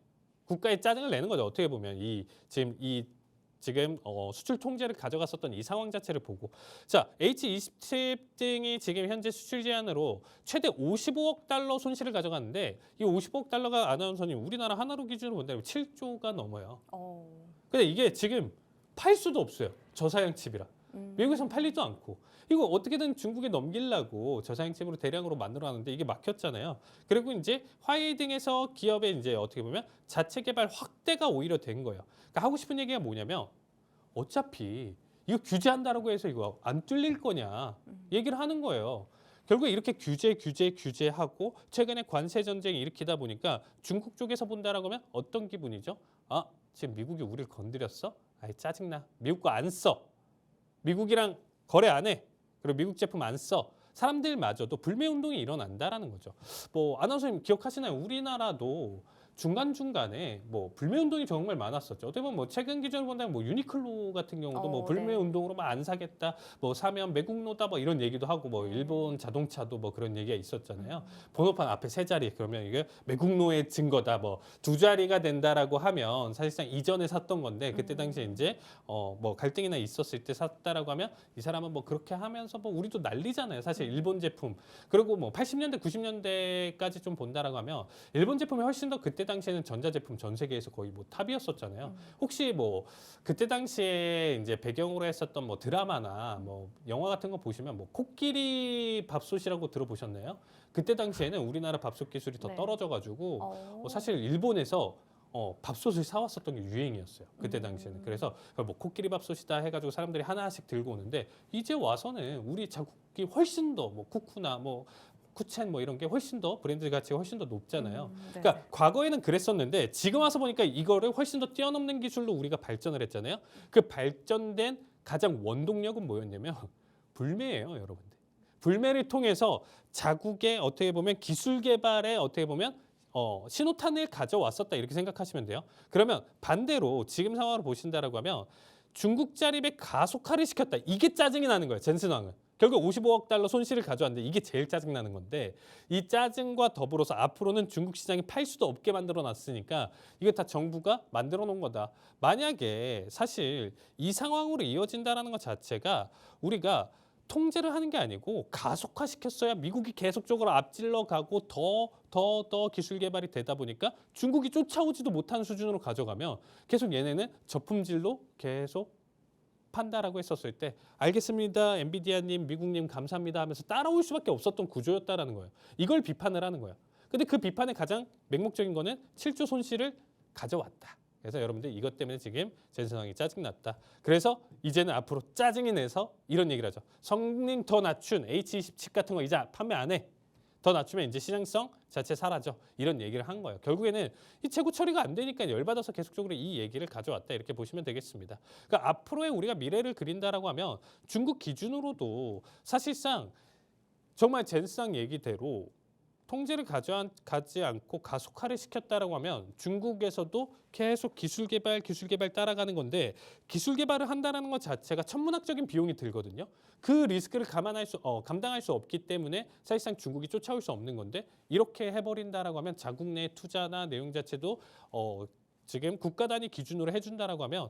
국가에 짜증을 내는 거죠. 어떻게 보면 지금 수출 통제를 가져갔었던 이 상황 자체를 보고 자, H20 등이 지금 현재 수출 제한으로 최대 55억 달러 손실을 가져갔는데 이 55억 달러가 아나운서님 우리나라 하나로 기준으로 본다면 7조가 넘어요. 근데 이게 지금 팔 수도 없어요. 저사양 칩이라. 미국에선 팔리도 않고 이거 어떻게든 중국에 넘기려고 저장행채무로 대량으로 만들어놨는데 이게 막혔잖아요. 그리고 이제 화웨이 등에서 기업의 이제 어떻게 보면 자체 개발 확대가 오히려 된 거예요. 그러니까 하고 싶은 얘기가 뭐냐면 어차피 이거 규제한다라고 해서 이거 안 뚫릴 거냐 얘기를 하는 거예요. 결국에 이렇게 규제하고 최근에 관세 전쟁이 일으키다 보니까 중국 쪽에서 본다라고 하면 어떤 기분이죠? 아, 지금 미국이 우리를 건드렸어? 아이 짜증나. 미국 거 안 써. 미국이랑 거래 안 해. 그리고 미국 제품 안 써. 사람들마저도 불매 운동이 일어난다라는 거죠. 뭐 아나운서님 기억하시나요? 우리나라도 중간중간에 뭐 불매 운동이 정말 많았었죠. 어떻게 보면 뭐 최근 기준으로 본다면 뭐 유니클로 같은 경우도 뭐 불매 네. 운동으로 막 안 사겠다, 뭐 사면 매국노다 뭐 이런 얘기도 하고 뭐 일본 자동차도 뭐 그런 얘기가 있었잖아요. 번호판 앞에 세 자리 그러면 이게 매국노의 증거다, 뭐 두 자리가 된다라고 하면 사실상 이전에 샀던 건데 그때 당시에 이제 뭐 갈등이나 있었을 때 샀다라고 하면 이 사람은 뭐 그렇게 하면서 뭐 우리도 난리잖아요. 사실 일본 제품 그리고 뭐 80년대 90년대까지 좀 본다라고 하면 일본 제품이 훨씬 더 그때 당시에는 전자제품 전 세계에서 거의 뭐 탑이었었잖아요. 혹시 뭐 그때 당시에 이제 배경으로 했었던 뭐 드라마나 뭐 영화 같은 거 보시면 뭐 코끼리 밥솥이라고 들어보셨나요? 그때 당시에는 우리나라 밥솥 기술이 더 네. 떨어져가지고 사실 일본에서 밥솥을 사왔었던 게 유행이었어요. 그때 당시에는. 그래서 뭐 코끼리 밥솥이다 해가지고 사람들이 하나씩 들고 오는데 이제 와서는 우리 자국이 훨씬 더 뭐 쿠쿠나 뭐 쿠첸 뭐 이런 게 훨씬 더 브랜드 가치가 훨씬 더 높잖아요. 네. 그러니까 과거에는 그랬었는데 지금 와서 보니까 이거를 훨씬 더 뛰어넘는 기술로 우리가 발전을 했잖아요. 그 발전된 가장 원동력은 뭐였냐면 불매예요, 여러분들. 불매를 통해서 자국의 어떻게 보면 기술 개발에 어떻게 보면 신호탄을 가져왔었다 이렇게 생각하시면 돼요. 그러면 반대로 지금 상황으로 보신다라고 하면 중국 자립에 가속화를 시켰다. 이게 짜증이 나는 거예요. 젠슨왕은. 결국 55억 달러 손실을 가져왔는데 이게 제일 짜증나는 건데 이 짜증과 더불어서 앞으로는 중국 시장이 팔 수도 없게 만들어 놨으니까 이거 다 정부가 만들어 놓은 거다. 만약에 사실 이 상황으로 이어진다라는 것 자체가 우리가 통제를 하는 게 아니고 가속화시켰어야 미국이 계속적으로 앞질러 가고 더 기술 개발이 되다 보니까 중국이 쫓아오지도 못하는 수준으로 가져가면 계속 얘네는 저품질로 계속 판다라고 했었을 때 알겠습니다. 엔비디아님, 미국님 감사합니다 하면서 따라올 수밖에 없었던 구조였다라는 거예요. 이걸 비판을 하는 거예요. 근데 그 비판의 가장 맹목적인 거는 7조 손실을 가져왔다. 그래서 여러분들 이것 때문에 지금 젠슨왕이 짜증났다. 그래서 이제는 앞으로 짜증이 내서 이런 얘기를 하죠. 성능 더 낮춘 H27 같은 거 이제 판매 안 해. 더 낮추면 이제 시장성 자체 사라져. 이런 얘기를 한 거예요. 결국에는 이 재고 처리가 안 되니까 열받아서 계속적으로 이 얘기를 가져왔다. 이렇게 보시면 되겠습니다. 그러니까 앞으로의 우리가 미래를 그린다라고 하면 중국 기준으로도 사실상 정말 젠슨왕 얘기대로 통제를 가지 않고 가속화를 시켰다라고 하면 중국에서도 계속 기술 개발 따라가는 건데 기술 개발을 한다는 것 자체가 천문학적인 비용이 들거든요. 그 리스크를 감당할 수 없기 때문에 사실상 중국이 쫓아올 수 없는 건데 이렇게 해버린다라고 하면 자국 내 투자나 내용 자체도 지금 국가 단위 기준으로 해준다라고 하면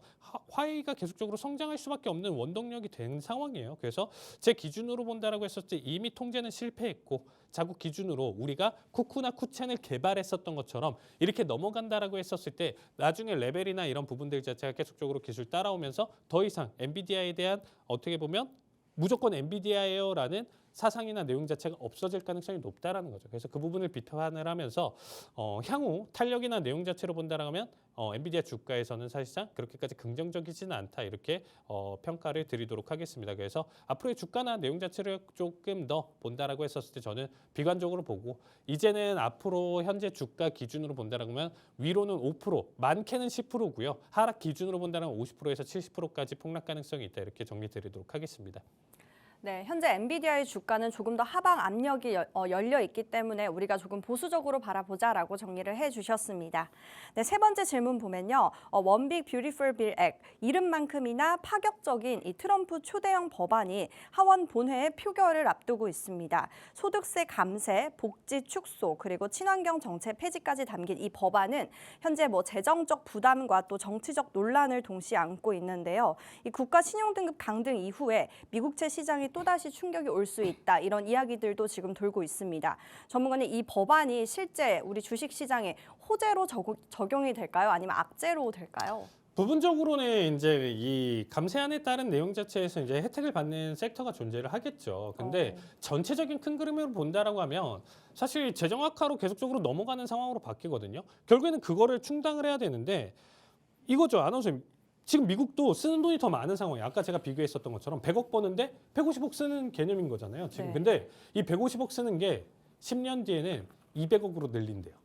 화웨이가 계속적으로 성장할 수밖에 없는 원동력이 된 상황이에요. 그래서 제 기준으로 본다라고 했을 때 이미 통제는 실패했고 자국 기준으로 우리가 쿠쿠나 쿠첸을 개발했었던 것처럼 이렇게 넘어간다라고 했었을 때 나중에 레벨이나 이런 부분들 자체가 계속적으로 기술 따라오면서 더 이상 엔비디아에 대한 어떻게 보면 무조건 엔비디아예요라는 사상이나 내용 자체가 없어질 가능성이 높다라는 거죠. 그래서 그 부분을 비판을 하면서 향후 탄력이나 내용 자체로 본다라면 엔비디아 주가에서는 사실상 그렇게까지 긍정적이지는 않다 이렇게 평가를 드리도록 하겠습니다. 그래서 앞으로의 주가나 내용 자체를 조금 더 본다라고 했었을 때 저는 비관적으로 보고 이제는 앞으로 현재 주가 기준으로 본다라면 위로는 5%, 많게는 10%고요. 하락 기준으로 본다면 50%에서 70%까지 폭락 가능성이 있다 이렇게 정리 드리도록 하겠습니다. 네, 현재 엔비디아의 주가는 조금 더 하방 압력이 열려 있기 때문에 우리가 조금 보수적으로 바라보자라고 정리를 해주셨습니다. 네, 세 번째 질문 보면요. One Big Beautiful Bill Act, 이름만큼이나 파격적인 이 트럼프 초대형 법안이 하원 본회의 표결을 앞두고 있습니다. 소득세 감세, 복지 축소, 그리고 친환경 정책 폐지까지 담긴 이 법안은 현재 뭐 재정적 부담과 또 정치적 논란을 동시에 안고 있는데요. 이 국가 신용등급 강등 이후에 미국채 시장이 또다시 충격이 올 수 있다. 이런 이야기들도 지금 돌고 있습니다. 전문가는 이 법안이 실제 우리 주식시장에 호재로 적용이 될까요? 아니면 악재로 될까요? 부분적으로는 이제 이 감세안에 따른 내용 자체에서 이제 혜택을 받는 섹터가 존재를 하겠죠. 근데 전체적인 큰 그림으로 본다라고 하면 사실 재정 악화로 계속적으로 넘어가는 상황으로 바뀌거든요. 결국에는 그거를 충당을 해야 되는데 이거죠. 아나운서님. 지금 미국도 쓰는 돈이 더 많은 상황이에요. 아까 제가 비교했었던 것처럼 100억 버는데 150억 쓰는 개념인 거잖아요. 지금. 네. 근데 이 150억 쓰는 게 10년 뒤에는 200억으로 늘린대요.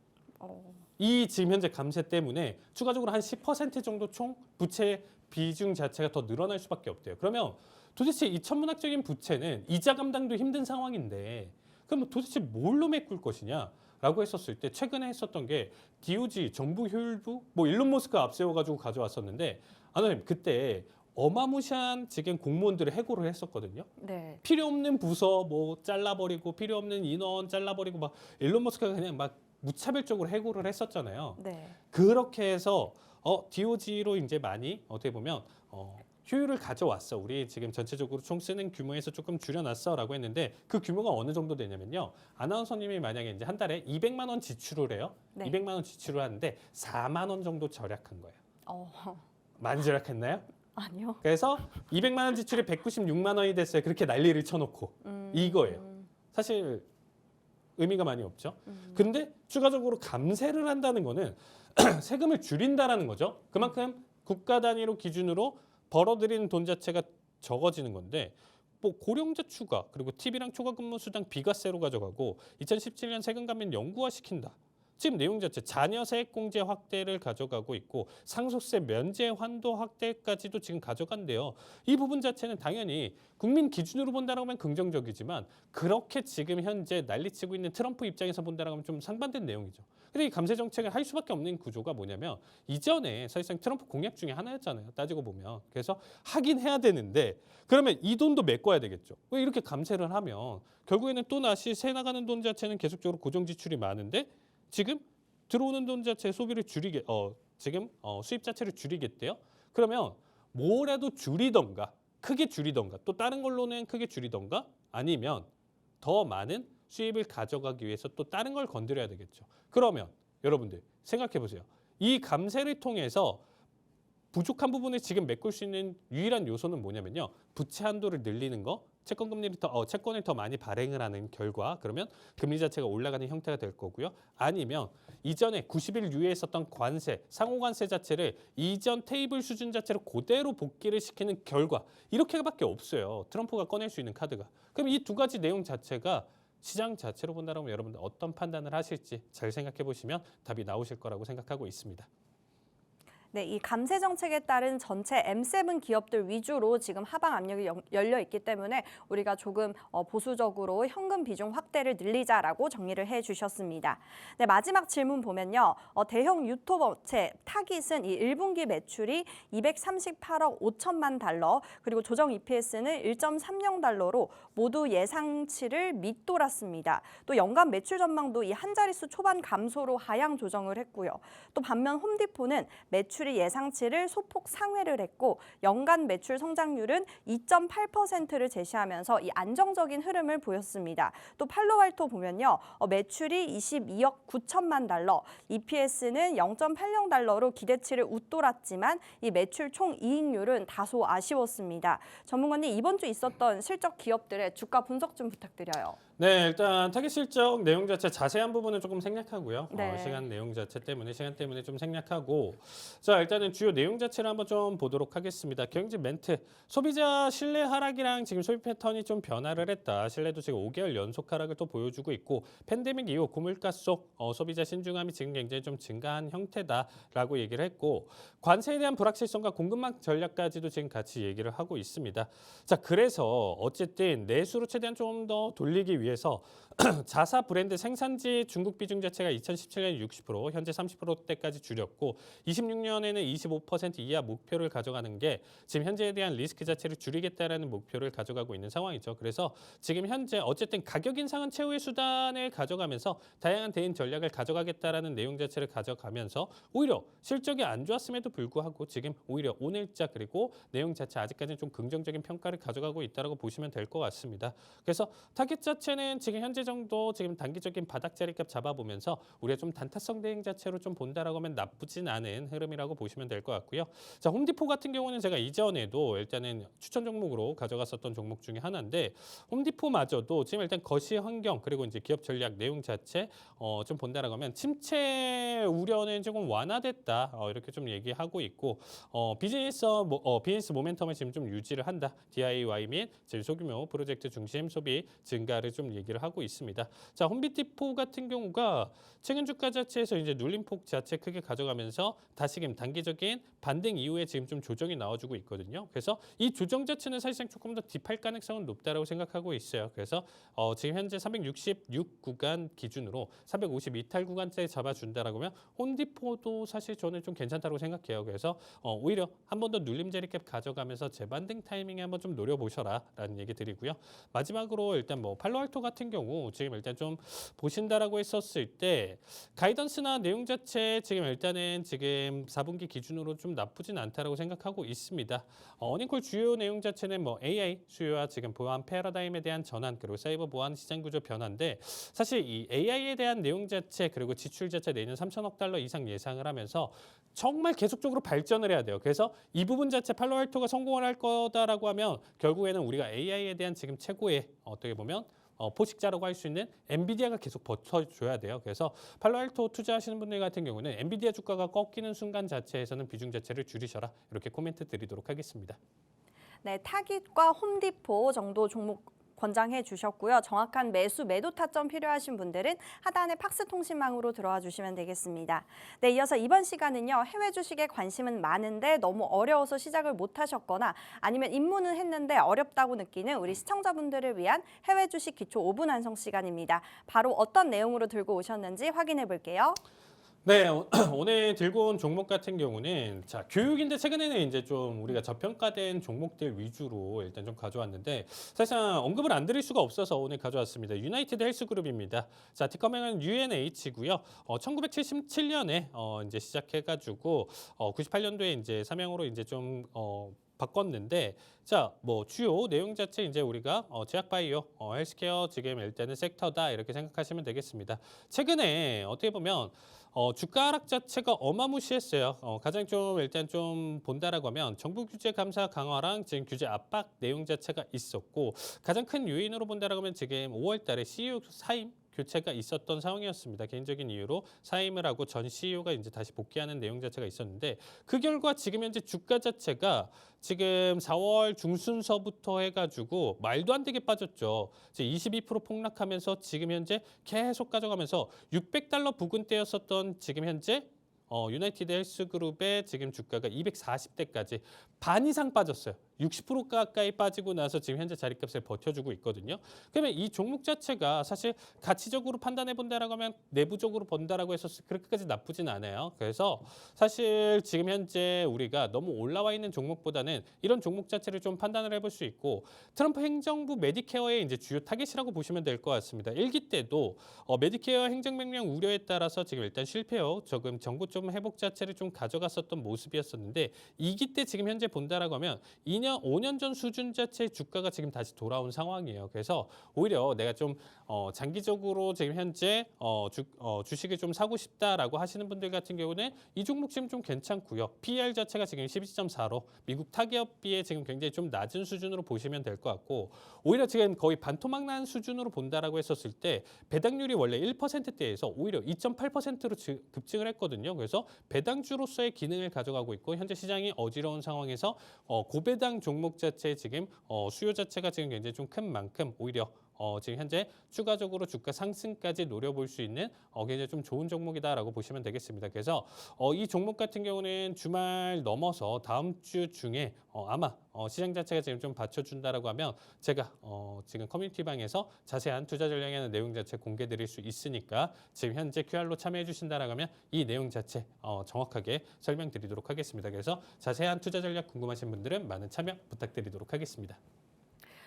이 지금 현재 감세 때문에 추가적으로 한 10% 정도 총 부채 비중 자체가 더 늘어날 수밖에 없대요. 그러면 도대체 이 천문학적인 부채는 이자 감당도 힘든 상황인데 그럼 도대체 뭘로 메꿀 것이냐라고 했었을 때 최근에 했었던 게 DOG 정부 효율부 뭐 일론 머스크 앞세워가지고 가져왔었는데 아나님 그때 어마무시한 지금 공무원들을 해고를 했었거든요. 네. 필요 없는 부서 뭐 잘라버리고 필요 없는 인원 잘라버리고 막 일론 머스크가 그냥 막 무차별적으로 해고를 했었잖아요. 네. 그렇게 해서 DOG로 이제 많이 어떻게 보면 효율을 가져왔어. 우리 지금 전체적으로 총 쓰는 규모에서 조금 줄여놨어라고 했는데 그 규모가 어느 정도 되냐면요. 아나운서님이 만약에 이제 한 달에 200만 원 지출을 해요. 네. 200만 원 지출을 하는데 4만 원 정도 절약한 거예요. 어, 많이 절약했나요? 아니요. 그래서 200만 원 지출이 196만 원이 됐어요. 그렇게 난리를 쳐놓고 이거예요. 사실 의미가 많이 없죠. 근데 추가적으로 감세를 한다는 거는 세금을 줄인다라는 거죠. 그만큼 국가 단위로 기준으로 벌어들이는 돈 자체가 적어지는 건데 뭐 고령자 추가 그리고 TV랑 초과 근무 수당 비과세로 가져가고 2017년 세금 감면 영구화 시킨다. 지금 내용 자체 자녀 세액 공제 확대를 가져가고 있고 상속세 면제 환도 확대까지도 지금 가져간대요. 이 부분 자체는 당연히 국민 기준으로 본다라고 하면 긍정적이지만 그렇게 지금 현재 난리치고 있는 트럼프 입장에서 본다라고 하면 좀 상반된 내용이죠. 근데 이 감세 정책을 할 수밖에 없는 구조가 뭐냐면 이전에 사실상 트럼프 공약 중에 하나였잖아요. 따지고 보면. 그래서 하긴 해야 되는데 그러면 이 돈도 메꿔야 되겠죠. 왜 이렇게 감세를 하면 결국에는 또 다시 새 나가는 돈 자체는 계속적으로 고정 지출이 많은데 지금 들어오는 돈 자체 소비를 수입 자체를 줄이겠대요. 그러면 뭐라도 줄이던가 크게 줄이던가 또 다른 걸로는 크게 줄이던가 아니면 더 많은 수입을 가져가기 위해서 또 다른 걸 건드려야 되겠죠. 그러면 여러분들 생각해 보세요. 이 감세를 통해서 부족한 부분을 지금 메꿀 수 있는 유일한 요소는 뭐냐면요. 부채 한도를 늘리는 거, 채권을 더 많이 발행을 하는 결과 그러면 금리 자체가 올라가는 형태가 될 거고요. 아니면 이전에 90일 유예했었던 관세, 상호관세 자체를 이전 테이블 수준 자체로 그대로 복귀를 시키는 결과 이렇게밖에 없어요. 트럼프가 꺼낼 수 있는 카드가. 그럼 이 두 가지 내용 자체가 시장 자체로 본다면 여러분들 어떤 판단을 하실지 잘 생각해 보시면 답이 나오실 거라고 생각하고 있습니다. 네, 이 감세 정책에 따른 전체 M7 기업들 위주로 지금 하방 압력이 열려 있기 때문에 우리가 조금 보수적으로 현금 비중 확대를 늘리자라고 정리를 해주셨습니다. 네, 마지막 질문 보면요. 대형 유통업체 타깃은 이 1분기 매출이 238억 5천만 달러 그리고 조정 EPS는 1.30달러로 모두 예상치를 밑돌았습니다. 또 연간 매출 전망도 이 한 자릿수 초반 감소로 하향 조정을 했고요. 또 반면 홈디포는 매출이 예상치를 소폭 상회를 했고 연간 매출 성장률은 2.8%를 제시하면서 이 안정적인 흐름을 보였습니다. 또 팔로알토 보면요. 매출이 22억 9천만 달러, EPS는 0.80달러로 기대치를 웃돌았지만 이 매출 총 이익률은 다소 아쉬웠습니다. 전문가님 이번 주 있었던 실적 기업들의 주가 분석 좀 부탁드려요. 네, 일단 타깃 실적 내용 자체 자세한 부분은 조금 생략하고요. 네. 시간 때문에 좀 생략하고 자 일단은 주요 내용 자체를 한번 좀 보도록 하겠습니다. 경제 멘트 소비자 신뢰 하락이랑 지금 소비 패턴이 좀 변화를 했다. 신뢰도 지금 5개월 연속 하락을 또 보여주고 있고 팬데믹 이후 고물가 속 소비자 신중함이 지금 굉장히 좀 증가한 형태다라고 얘기를 했고 관세에 대한 불확실성과 공급망 전략까지도 지금 같이 얘기를 하고 있습니다. 자 그래서 어쨌든 내수로 최대한 좀 더 돌리기 위해서 자사 브랜드 생산지 중국 비중 자체가 2017년 60% 현재 30%대까지 줄였고 26년에는 25% 이하 목표를 가져가는 게 지금 현재에 대한 리스크 자체를 줄이겠다라는 목표를 가져가고 있는 상황이죠. 그래서 지금 현재 어쨌든 가격 인상은 최후의 수단을 가져가면서 다양한 대인 전략을 가져가겠다라는 내용 자체를 가져가면서 오히려 실적이 안 좋았음에도 불구하고 지금 오히려 오늘자 그리고 내용 자체 아직까지는 좀 긍정적인 평가를 가져가고 있다고 보시면 될 것 같습니다. 그래서 타겟 자체는 지금 현재 정도 지금 단기적인 바닥 자리값 잡아보면서 우리가 좀 단타성 대응 자체로 좀 본다라고 하면 나쁘진 않은 흐름이라고 종목이다라고 보시면 될 것 같고요. 자, 홈디포 같은 경우는 제가 이전에도 일단은 추천 종목으로 가져갔었던 종목 중에 하나인데 홈디포마저도 지금 일단 거시 환경 그리고 이제 기업 전략 내용 자체 좀 본다라고 하면 침체 우려는 조금 완화됐다 이렇게 좀 얘기하고 있고 비즈니스 모멘텀을 지금 좀 유지를 한다. DIY 및 소규모 프로젝트 중심 소비 증가를 좀 얘기를 하고 있습니다. 자, 홈디포 같은 경우가 최근 주가 자체에서 이제 눌림폭 자체 크게 가져가면서 다시금 단기적인 반등 이후에 지금 좀 조정이 나와주고 있거든요. 그래서 이 조정 자체는 사실상 조금 더 딥할 가능성은 높다라고 생각하고 있어요. 그래서 지금 현재 366 구간 기준으로 350 이탈 구간짜리 잡아준다라고 하면 홈디포도 사실 저는 좀 괜찮다고 생각해요. 그래서 오히려 한 번 더 눌림 자리캡 가져가면서 재반등 타이밍에 한번 좀 노려보셔라라는 얘기 드리고요. 마지막으로 일단 뭐 팔로알토 같은 경우 지금 일단 좀 보신다라고 했었을 때 가이던스나 내용 자체 지금 일단은 지금 4분기 기준으로 좀 나쁘진 않다라고 생각하고 있습니다. 어닝콜 주요 내용 자체는 뭐 AI 수요와 지금 보안 패러다임에 대한 전환 그리고 사이버 보안 시장 구조 변화인데 사실 이 AI에 대한 내용 자체 그리고 지출 자체 내년 3천억 달러 이상 예상을 하면서 정말 계속적으로 발전을 해야 돼요. 그래서 이 부분 자체 팔로알토가 성공을 할 거다라고 하면 결국에는 우리가 AI에 대한 지금 최고의 어떻게 보면 포식자라고 할 수 있는 엔비디아가 계속 버텨줘야 돼요. 그래서 팔로알토 투자하시는 분들 같은 경우는 엔비디아 주가가 꺾이는 순간 자체에서는 비중 자체를 줄이셔라. 이렇게 코멘트 드리도록 하겠습니다. 네, 타깃과 홈디포 정도 종목 권장해 주셨고요. 정확한 매도 타점 필요하신 분들은 하단의 팍스 통신망으로 들어와 주시면 되겠습니다. 네, 이어서 이번 시간은요. 해외 주식에 관심은 많은데 너무 어려워서 시작을 못 하셨거나 아니면 입문은 했는데 어렵다고 느끼는 우리 시청자분들을 위한 해외 주식 기초 5분 완성 시간입니다. 바로 어떤 내용으로 들고 오셨는지 확인해 볼게요. 네, 오늘 들고 온 종목 같은 경우는 자, 교육인데 최근에는 이제 좀 우리가 저평가된 종목들 위주로 일단 좀 가져왔는데 사실상 언급을 안 드릴 수가 없어서 오늘 가져왔습니다. 유나이티드 헬스그룹입니다. 자, 티커명은 UNH고요. 1977년에 이제 시작해가지고 98년도에 이제 사명으로 이제 좀 바꿨는데 자, 뭐 주요 내용 자체 이제 우리가 제약바이오, 헬스케어 지금 일단은 섹터다 이렇게 생각하시면 되겠습니다. 최근에 어떻게 보면 주가 하락 자체가 어마무시했어요. 가장 좀 일단 좀 본다라고 하면 정부 규제 감사 강화랑 지금 규제 압박 내용 자체가 있었고 가장 큰 요인으로 본다라고 하면 지금 5월달에 CEO 사임 교체가 있었던 상황이었습니다. 개인적인 이유로 사임을 하고 전 CEO가 이제 다시 복귀하는 내용 자체가 있었는데 그 결과 지금 현재 주가 자체가 지금 4월 중순서부터 해가지고 말도 안 되게 빠졌죠. 22% 폭락하면서 지금 현재 계속 가져가면서 600달러 부근대였었던 지금 현재 유나이티드 헬스그룹의 지금 주가가 240대까지 반 이상 빠졌어요. 60% 가까이 빠지고 나서 지금 현재 자리값을 버텨주고 있거든요. 그러면 이 종목 자체가 사실 가치적으로 판단해 본다라고 하면 내부적으로 본다라고 해서 그렇게까지 나쁘진 않아요. 그래서 사실 지금 현재 우리가 너무 올라와 있는 종목보다는 이런 종목 자체를 좀 판단을 해볼 수 있고 트럼프 행정부 메디케어의 이제 주요 타겟이라고 보시면 될 것 같습니다. 1기 때도 메디케어 행정명령 우려에 따라서 지금 일단 실패요. 조금 정부 좀 회복 자체를 좀 가져갔었던 모습이었었는데 2기 때 지금 현재 본다라고 하면 5년 전 수준 자체의 주가가 지금 다시 돌아온 상황이에요. 그래서 오히려 내가 좀 장기적으로 지금 현재 주식을 좀 사고 싶다라고 하시는 분들 같은 경우는 이 종목 지금 좀 괜찮고요. PER 자체가 지금 12.4로 미국 타기업비에 지금 굉장히 좀 낮은 수준으로 보시면 될 것 같고 오히려 지금 거의 반토막 난 수준으로 본다라고 했었을 때 배당률이 원래 1%대에서 오히려 2.8%로 급증을 했거든요. 그래서 배당주로서의 기능을 가져가고 있고 현재 시장이 어지러운 상황에서 고배당 종목 자체 지금 수요 자체가 지금 굉장히 좀 큰 만큼 오히려 지금 현재 추가적으로 주가 상승까지 노려볼 수 있는 굉장히 좀 좋은 종목이다라고 보시면 되겠습니다. 그래서 이 종목 같은 경우는 주말 넘어서 다음 주 중에 아마 시장 자체가 지금 좀 받쳐준다라고 하면 제가 지금 커뮤니티방에서 자세한 투자 전략에 대한 내용 자체 공개드릴 수 있으니까 지금 현재 QR로 참여해 주신다라고 하면 이 내용 자체 정확하게 설명드리도록 하겠습니다. 그래서 자세한 투자 전략 궁금하신 분들은 많은 참여 부탁드리도록 하겠습니다.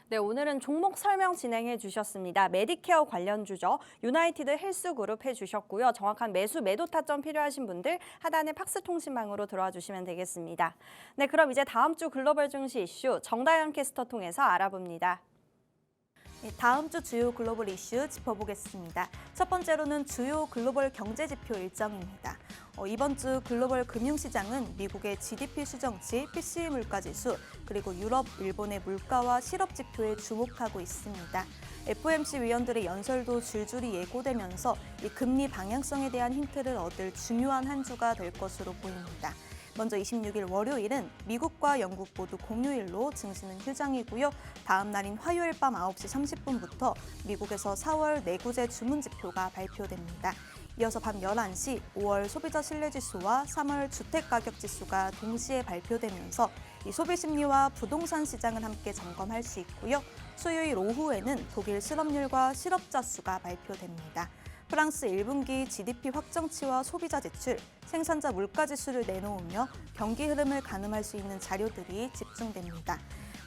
네, 오늘은 종목 설명 진행해 주셨습니다. 메디케어 관련주죠. 유나이티드 헬스그룹 해주셨고요. 정확한 매도 타점 필요하신 분들 하단의 팍스 통신망으로 들어와 주시면 되겠습니다. 네, 그럼 이제 다음 주 글로벌 증시 이슈 정다연 캐스터 통해서 알아봅니다. 네, 다음 주 주요 글로벌 이슈 짚어보겠습니다. 첫 번째로는 주요 글로벌 경제 지표 일정입니다. 이번 주 글로벌 금융시장은 미국의 GDP 수정치, PCE 물가지수, 그리고 유럽, 일본의 물가와 실업 지표에 주목하고 있습니다. FOMC 위원들의 연설도 줄줄이 예고되면서 이 금리 방향성에 대한 힌트를 얻을 중요한 한 주가 될 것으로 보입니다. 먼저 26일 월요일은 미국과 영국 모두 공휴일로 증시는 휴장이고요. 다음 날인 화요일 밤 9시 30분부터 미국에서 4월 내구재 주문 지표가 발표됩니다. 이어서 밤 11시 5월 소비자 신뢰지수와 3월 주택가격지수가 동시에 발표되면서 이 소비 심리와 부동산 시장을 함께 점검할 수 있고요. 수요일 오후에는 독일 실업률과 실업자 수가 발표됩니다. 프랑스 1분기 GDP 확정치와 소비자 지출, 생산자 물가지수를 내놓으며 경기 흐름을 가늠할 수 있는 자료들이 집중됩니다.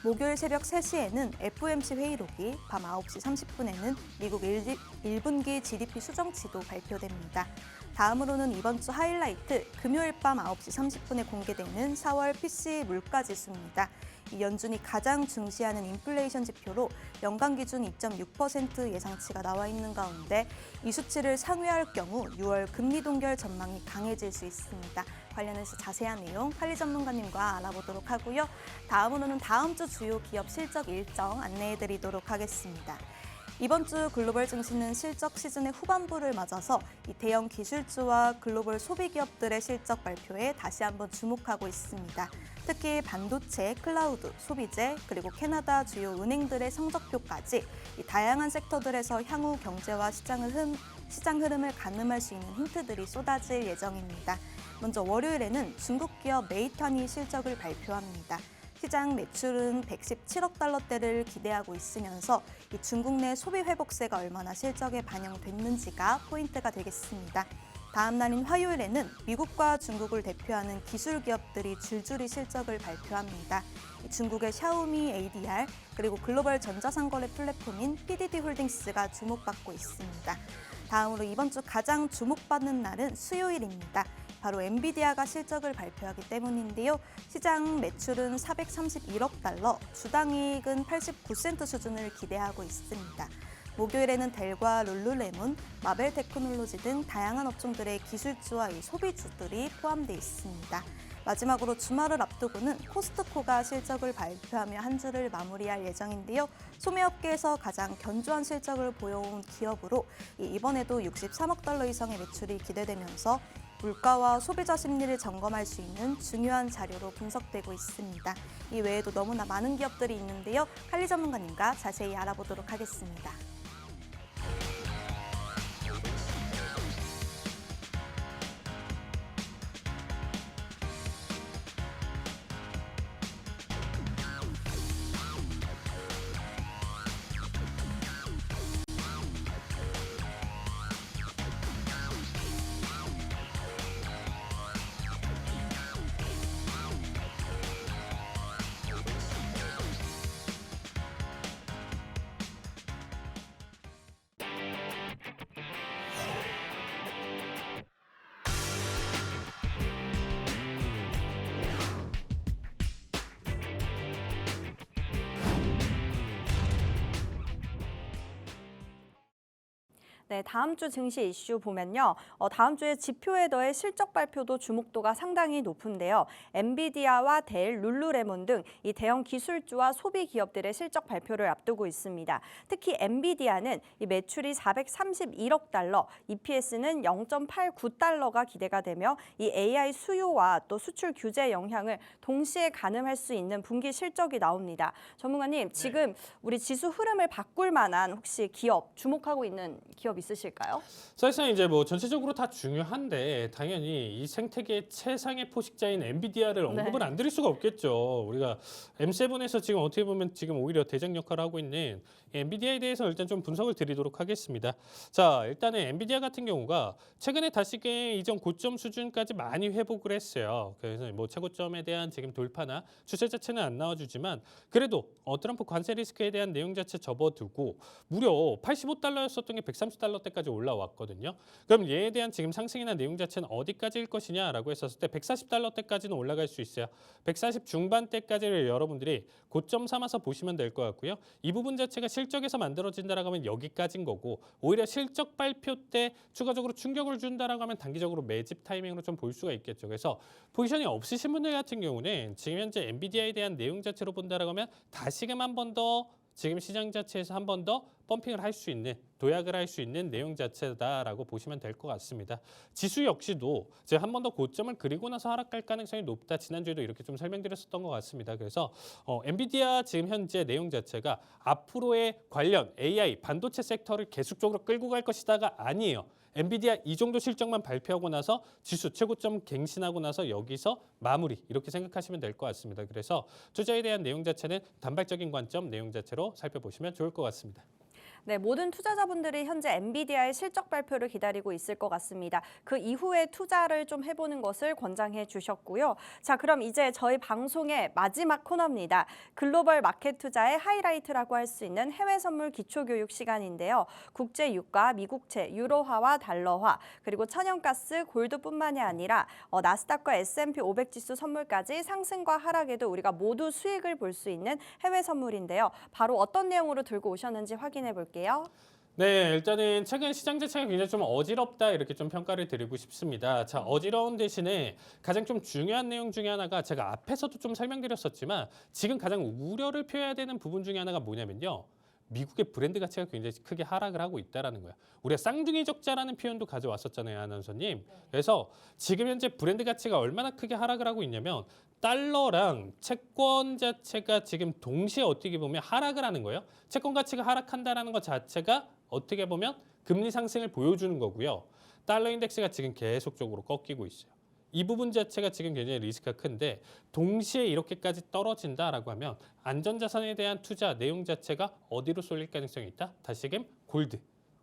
목요일 새벽 3시에는 FOMC 회의록이, 밤 9시 30분에는 미국 1분기 GDP 수정치도 발표됩니다. 다음으로는 이번 주 하이라이트, 금요일 밤 9시 30분에 공개되는 4월 PCE 물가지수입니다. 이 연준이 가장 중시하는 인플레이션 지표로 연간 기준 2.6% 예상치가 나와 있는 가운데 이 수치를 상회할 경우 6월 금리 동결 전망이 강해질 수 있습니다. 관련해서 자세한 내용 한리 전문가님과 알아보도록 하고요. 다음으로는 다음 주 주요 기업 실적 일정 안내해드리도록 하겠습니다. 이번 주 글로벌 증시는 실적 시즌의 후반부를 맞아서 이 대형 기술주와 글로벌 소비기업들의 실적 발표에 다시 한번 주목하고 있습니다. 특히 반도체, 클라우드, 소비재, 그리고 캐나다 주요 은행들의 성적표까지 이 다양한 섹터들에서 향후 경제와 시장 흐름을 가늠할 수 있는 힌트들이 쏟아질 예정입니다. 먼저 월요일에는 중국 기업 메이턴이 실적을 발표합니다. 시장 매출은 117억 달러대를 기대하고 있으면서 이 중국 내 소비 회복세가 얼마나 실적에 반영됐는지가 포인트가 되겠습니다. 다음 날인 화요일에는 미국과 중국을 대표하는 기술 기업들이 줄줄이 실적을 발표합니다. 중국의 샤오미 ADR, 그리고 글로벌 전자상거래 플랫폼인 PDD 홀딩스가 주목받고 있습니다. 다음으로 이번 주 가장 주목받는 날은 수요일입니다. 바로 엔비디아가 실적을 발표하기 때문인데요. 시장 매출은 431억 달러, 주당 이익은 89센트 수준을 기대하고 있습니다. 목요일에는 델과 룰루레몬, 마벨 테크놀로지 등 다양한 업종들의 기술주와 소비주들이 포함되어 있습니다. 마지막으로 주말을 앞두고는 코스트코가 실적을 발표하며 한 주를 마무리할 예정인데요. 소매업계에서 가장 견조한 실적을 보여온 기업으로 이번에도 63억 달러 이상의 매출이 기대되면서 물가와 소비자 심리를 점검할 수 있는 중요한 자료로 분석되고 있습니다. 이 외에도 너무나 많은 기업들이 있는데요. 한리 전문가님과 자세히 알아보도록 하겠습니다. 네, 다음 주 증시 이슈 보면요. 다음 주에 지표에 더해 실적 발표도 주목도가 상당히 높은데요. 엔비디아와 델, 룰루레몬 등 이 대형 기술주와 소비 기업들의 실적 발표를 앞두고 있습니다. 특히 엔비디아는 이 매출이 431억 달러, EPS는 0.89달러가 기대가 되며 이 AI 수요와 또 수출 규제 영향을 동시에 가늠할 수 있는 분기 실적이 나옵니다. 전문가님, 지금 우리 지수 흐름을 바꿀 만한 혹시 기업, 주목하고 있는 기업 있으실까요? 사실상 이제 뭐 전체적으로 다 중요한데 당연히 이 생태계의 최상의 포식자인 엔비디아를 언급을 안 드릴 수가 없겠죠. 우리가 M7에서 지금 어떻게 보면 지금 오히려 대장 역할을 하고 있는 엔비디아에 대해서 일단 좀 분석을 드리도록 하겠습니다. 자, 일단은 엔비디아 같은 경우가 최근에 다시금 이전 고점 수준까지 많이 회복을 했어요. 그래서 뭐 최고점에 대한 지금 돌파나 추세 자체는 안 나와주지만 그래도 트럼프 관세 리스크에 대한 내용 자체 접어두고 무려 85달러였었던 게 130달러 140달러대까지 올라왔거든요. 그럼 얘에 대한 지금 상승이나 내용 자체는 어디까지일 것이냐라고 했었을 때 140달러대까지는 올라갈 수 있어요. 140 중반대까지를 여러분들이 고점 삼아서 보시면 될 것 같고요. 이 부분 자체가 실적에서 만들어진다라고 하면 여기까지인 거고 오히려 실적 발표 때 추가적으로 충격을 준다라고 하면 단기적으로 매집 타이밍으로 좀 볼 수가 있겠죠. 그래서 포지션이 없으신 분들 같은 경우는 지금 현재 엔비디아에 대한 내용 자체로 본다라고 하면 다시금 한 번 더 지금 시장 자체에서 한 번 더 펌핑을 할 수 있는 도약을 할 수 있는 내용 자체다라고 보시면 될 것 같습니다. 지수 역시도 제가 한 번 더 고점을 그리고 나서 하락할 가능성이 높다. 지난주에도 이렇게 좀 설명드렸었던 것 같습니다. 그래서 엔비디아 지금 현재 내용 자체가 앞으로의 관련 AI 반도체 섹터를 계속적으로 끌고 갈 것이다가 아니에요. 엔비디아 이 정도 실적만 발표하고 나서 지수 최고점 갱신하고 나서 여기서 마무리 이렇게 생각하시면 될 것 같습니다. 그래서 투자에 대한 내용 자체는 단발적인 관점 내용 자체로 살펴보시면 좋을 것 같습니다. 네, 모든 투자자분들이 현재 엔비디아의 실적 발표를 기다리고 있을 것 같습니다. 그 이후에 투자를 좀 해보는 것을 권장해 주셨고요. 자, 그럼 이제 저희 방송의 마지막 코너입니다. 글로벌 마켓 투자의 하이라이트라고 할 수 있는 해외 선물 기초교육 시간인데요. 국제 유가, 미국채, 유로화와 달러화, 그리고 천연가스, 골드뿐만이 아니라 나스닥과 S&P 500 지수 선물까지 상승과 하락에도 우리가 모두 수익을 볼 수 있는 해외 선물인데요. 바로 어떤 내용으로 들고 오셨는지 확인해 볼게요. 네, 일단은 최근 시장 자체가 굉장히 좀 어지럽다 이렇게 좀 평가를 드리고 싶습니다. 자, 어지러운 대신에 가장 좀 중요한 내용 중에 하나가 제가 앞에서도 좀 설명드렸었지만 지금 가장 우려를 표해야 되는 부분 중에 하나가 뭐냐면요. 미국의 브랜드 가치가 굉장히 크게 하락을 하고 있다는 거야. 우리가 쌍둥이 적자라는 표현도 가져왔었잖아요, 아나운서님. 그래서 지금 현재 브랜드 가치가 얼마나 크게 하락을 하고 있냐면 달러랑 채권 자체가 지금 동시에 어떻게 보면 하락을 하는 거예요. 채권 가치가 하락한다는 것 자체가 어떻게 보면 금리 상승을 보여주는 거고요. 달러 인덱스가 지금 계속적으로 꺾이고 있어요. 이 부분 자체가 지금 굉장히 리스크가 큰데 동시에 이렇게까지 떨어진다라고 하면 안전자산에 대한 투자 내용 자체가 어디로 쏠릴 가능성이 있다? 다시금 골드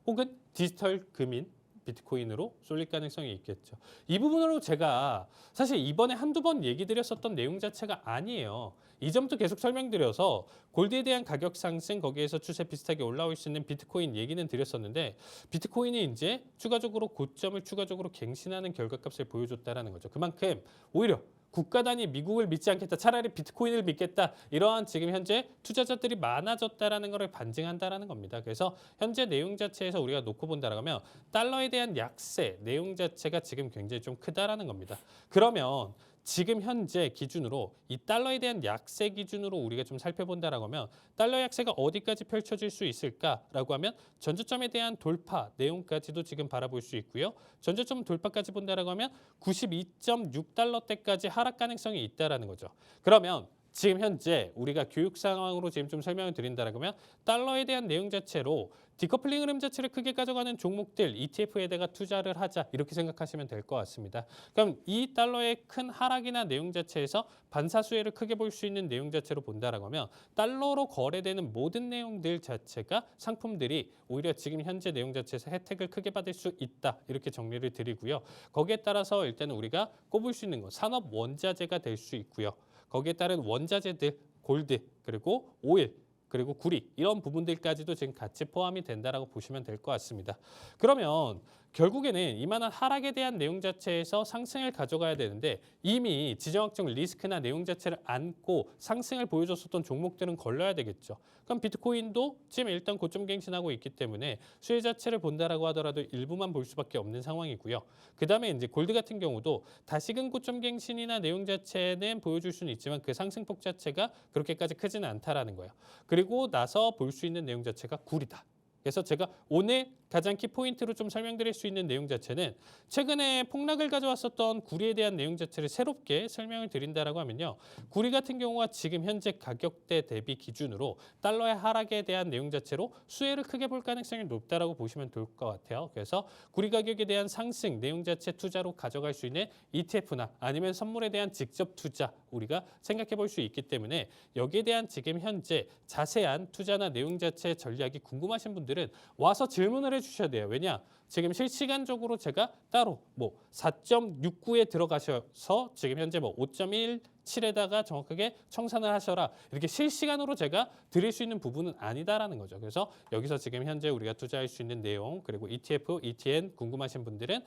혹은 디지털 금인 비트코인으로 쏠릴 가능성이 있겠죠. 이 부분으로 제가 사실 이번에 한두 번 얘기 드렸었던 내용 자체가 아니에요. 이 점도 계속 설명드려서 골드에 대한 가격 상승 거기에서 추세 비슷하게 올라올 수 있는 비트코인 얘기는 드렸었는데 비트코인이 이제 추가적으로 고점을 추가적으로 갱신하는 결과값을 보여줬다라는 거죠. 그만큼 오히려 국가 단위 미국을 믿지 않겠다. 차라리 비트코인을 믿겠다. 이러한 지금 현재 투자자들이 많아졌다라는 것을 반증한다라는 겁니다. 그래서 현재 내용 자체에서 우리가 놓고 본다라면 달러에 대한 약세 내용 자체가 지금 굉장히 좀 크다라는 겁니다. 그러면 지금 현재 기준으로 이 달러에 대한 약세 기준으로 우리가 좀 살펴본다라고 하면 달러 약세가 어디까지 펼쳐질 수 있을까라고 하면 전저점에 대한 돌파 내용까지도 지금 바라볼 수 있고요. 전저점 돌파까지 본다라고 하면 92.6달러대까지 하락 가능성이 있다라는 거죠. 그러면 지금 현재 우리가 교육 상황으로 지금 좀 설명을 드린다라고 하면 달러에 대한 내용 자체로 디커플링 흐름 자체를 크게 가져가는 종목들 ETF에다가 투자를 하자 이렇게 생각하시면 될 것 같습니다. 그럼 이 달러의 큰 하락이나 내용 자체에서 반사수혜를 크게 볼 수 있는 내용 자체로 본다라고 하면 달러로 거래되는 모든 내용들 자체가 상품들이 오히려 지금 현재 내용 자체에서 혜택을 크게 받을 수 있다 이렇게 정리를 드리고요. 거기에 따라서 일단은 우리가 꼽을 수 있는 건 산업 원자재가 될 수 있고요. 거기에 따른 원자재들, 골드, 그리고 오일, 그리고 구리 이런 부분들까지도 지금 같이 포함이 된다라고 보시면 될 것 같습니다. 그러면 결국에는 이만한 하락에 대한 내용 자체에서 상승을 가져가야 되는데 이미 지정학적 리스크나 내용 자체를 안고 상승을 보여줬었던 종목들은 걸러야 되겠죠. 그럼 비트코인도 지금 일단 고점 갱신하고 있기 때문에 수혜 자체를 본다라고 하더라도 일부만 볼 수밖에 없는 상황이고요. 그다음에 이제 골드 같은 경우도 다시금 고점 갱신이나 내용 자체는 보여줄 수는 있지만 그 상승폭 자체가 그렇게까지 크지는 않다라는 거예요. 그리고 나서 볼 수 있는 내용 자체가 구리다. 그래서 제가 오늘 가장 키포인트로 좀 설명드릴 수 있는 내용 자체는 최근에 폭락을 가져왔었던 구리에 대한 내용 자체를 새롭게 설명을 드린다라고 하면요. 구리 같은 경우가 지금 현재 가격대 대비 기준으로 달러의 하락에 대한 내용 자체로 수혜를 크게 볼 가능성이 높다라고 보시면 될 것 같아요. 그래서 구리 가격에 대한 상승 내용 자체 투자로 가져갈 수 있는 ETF나 아니면 선물에 대한 직접 투자 우리가 생각해 볼 수 있기 때문에 여기에 대한 지금 현재 자세한 투자나 내용 자체 전략이 궁금하신 분들은 와서 질문을 주셔야 돼요. 왜냐? 지금 실시간적으로 제가 따로 뭐 4.69에 들어가셔서 지금 현재 뭐 5.17에다가 정확하게 청산을 하셔라. 이렇게 실시간으로 제가 드릴 수 있는 부분은 아니다라는 거죠. 그래서 여기서 지금 현재 우리가 투자할 수 있는 내용 그리고 ETF, ETN 궁금하신 분들은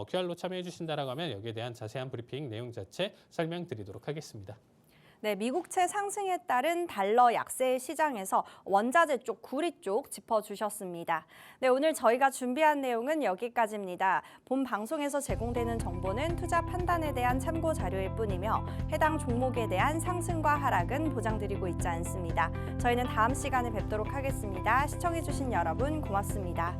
QR로 참여해 주신다라고 하면 여기에 대한 자세한 브리핑 내용 자체 설명드리도록 하겠습니다. 네, 미국채 상승에 따른 달러 약세 시장에서 원자재 쪽, 구리 쪽 짚어주셨습니다. 네, 오늘 저희가 준비한 내용은 여기까지입니다. 본 방송에서 제공되는 정보는 투자 판단에 대한 참고 자료일 뿐이며 해당 종목에 대한 상승과 하락은 보장드리고 있지 않습니다. 저희는 다음 시간에 뵙도록 하겠습니다. 시청해주신 여러분 고맙습니다.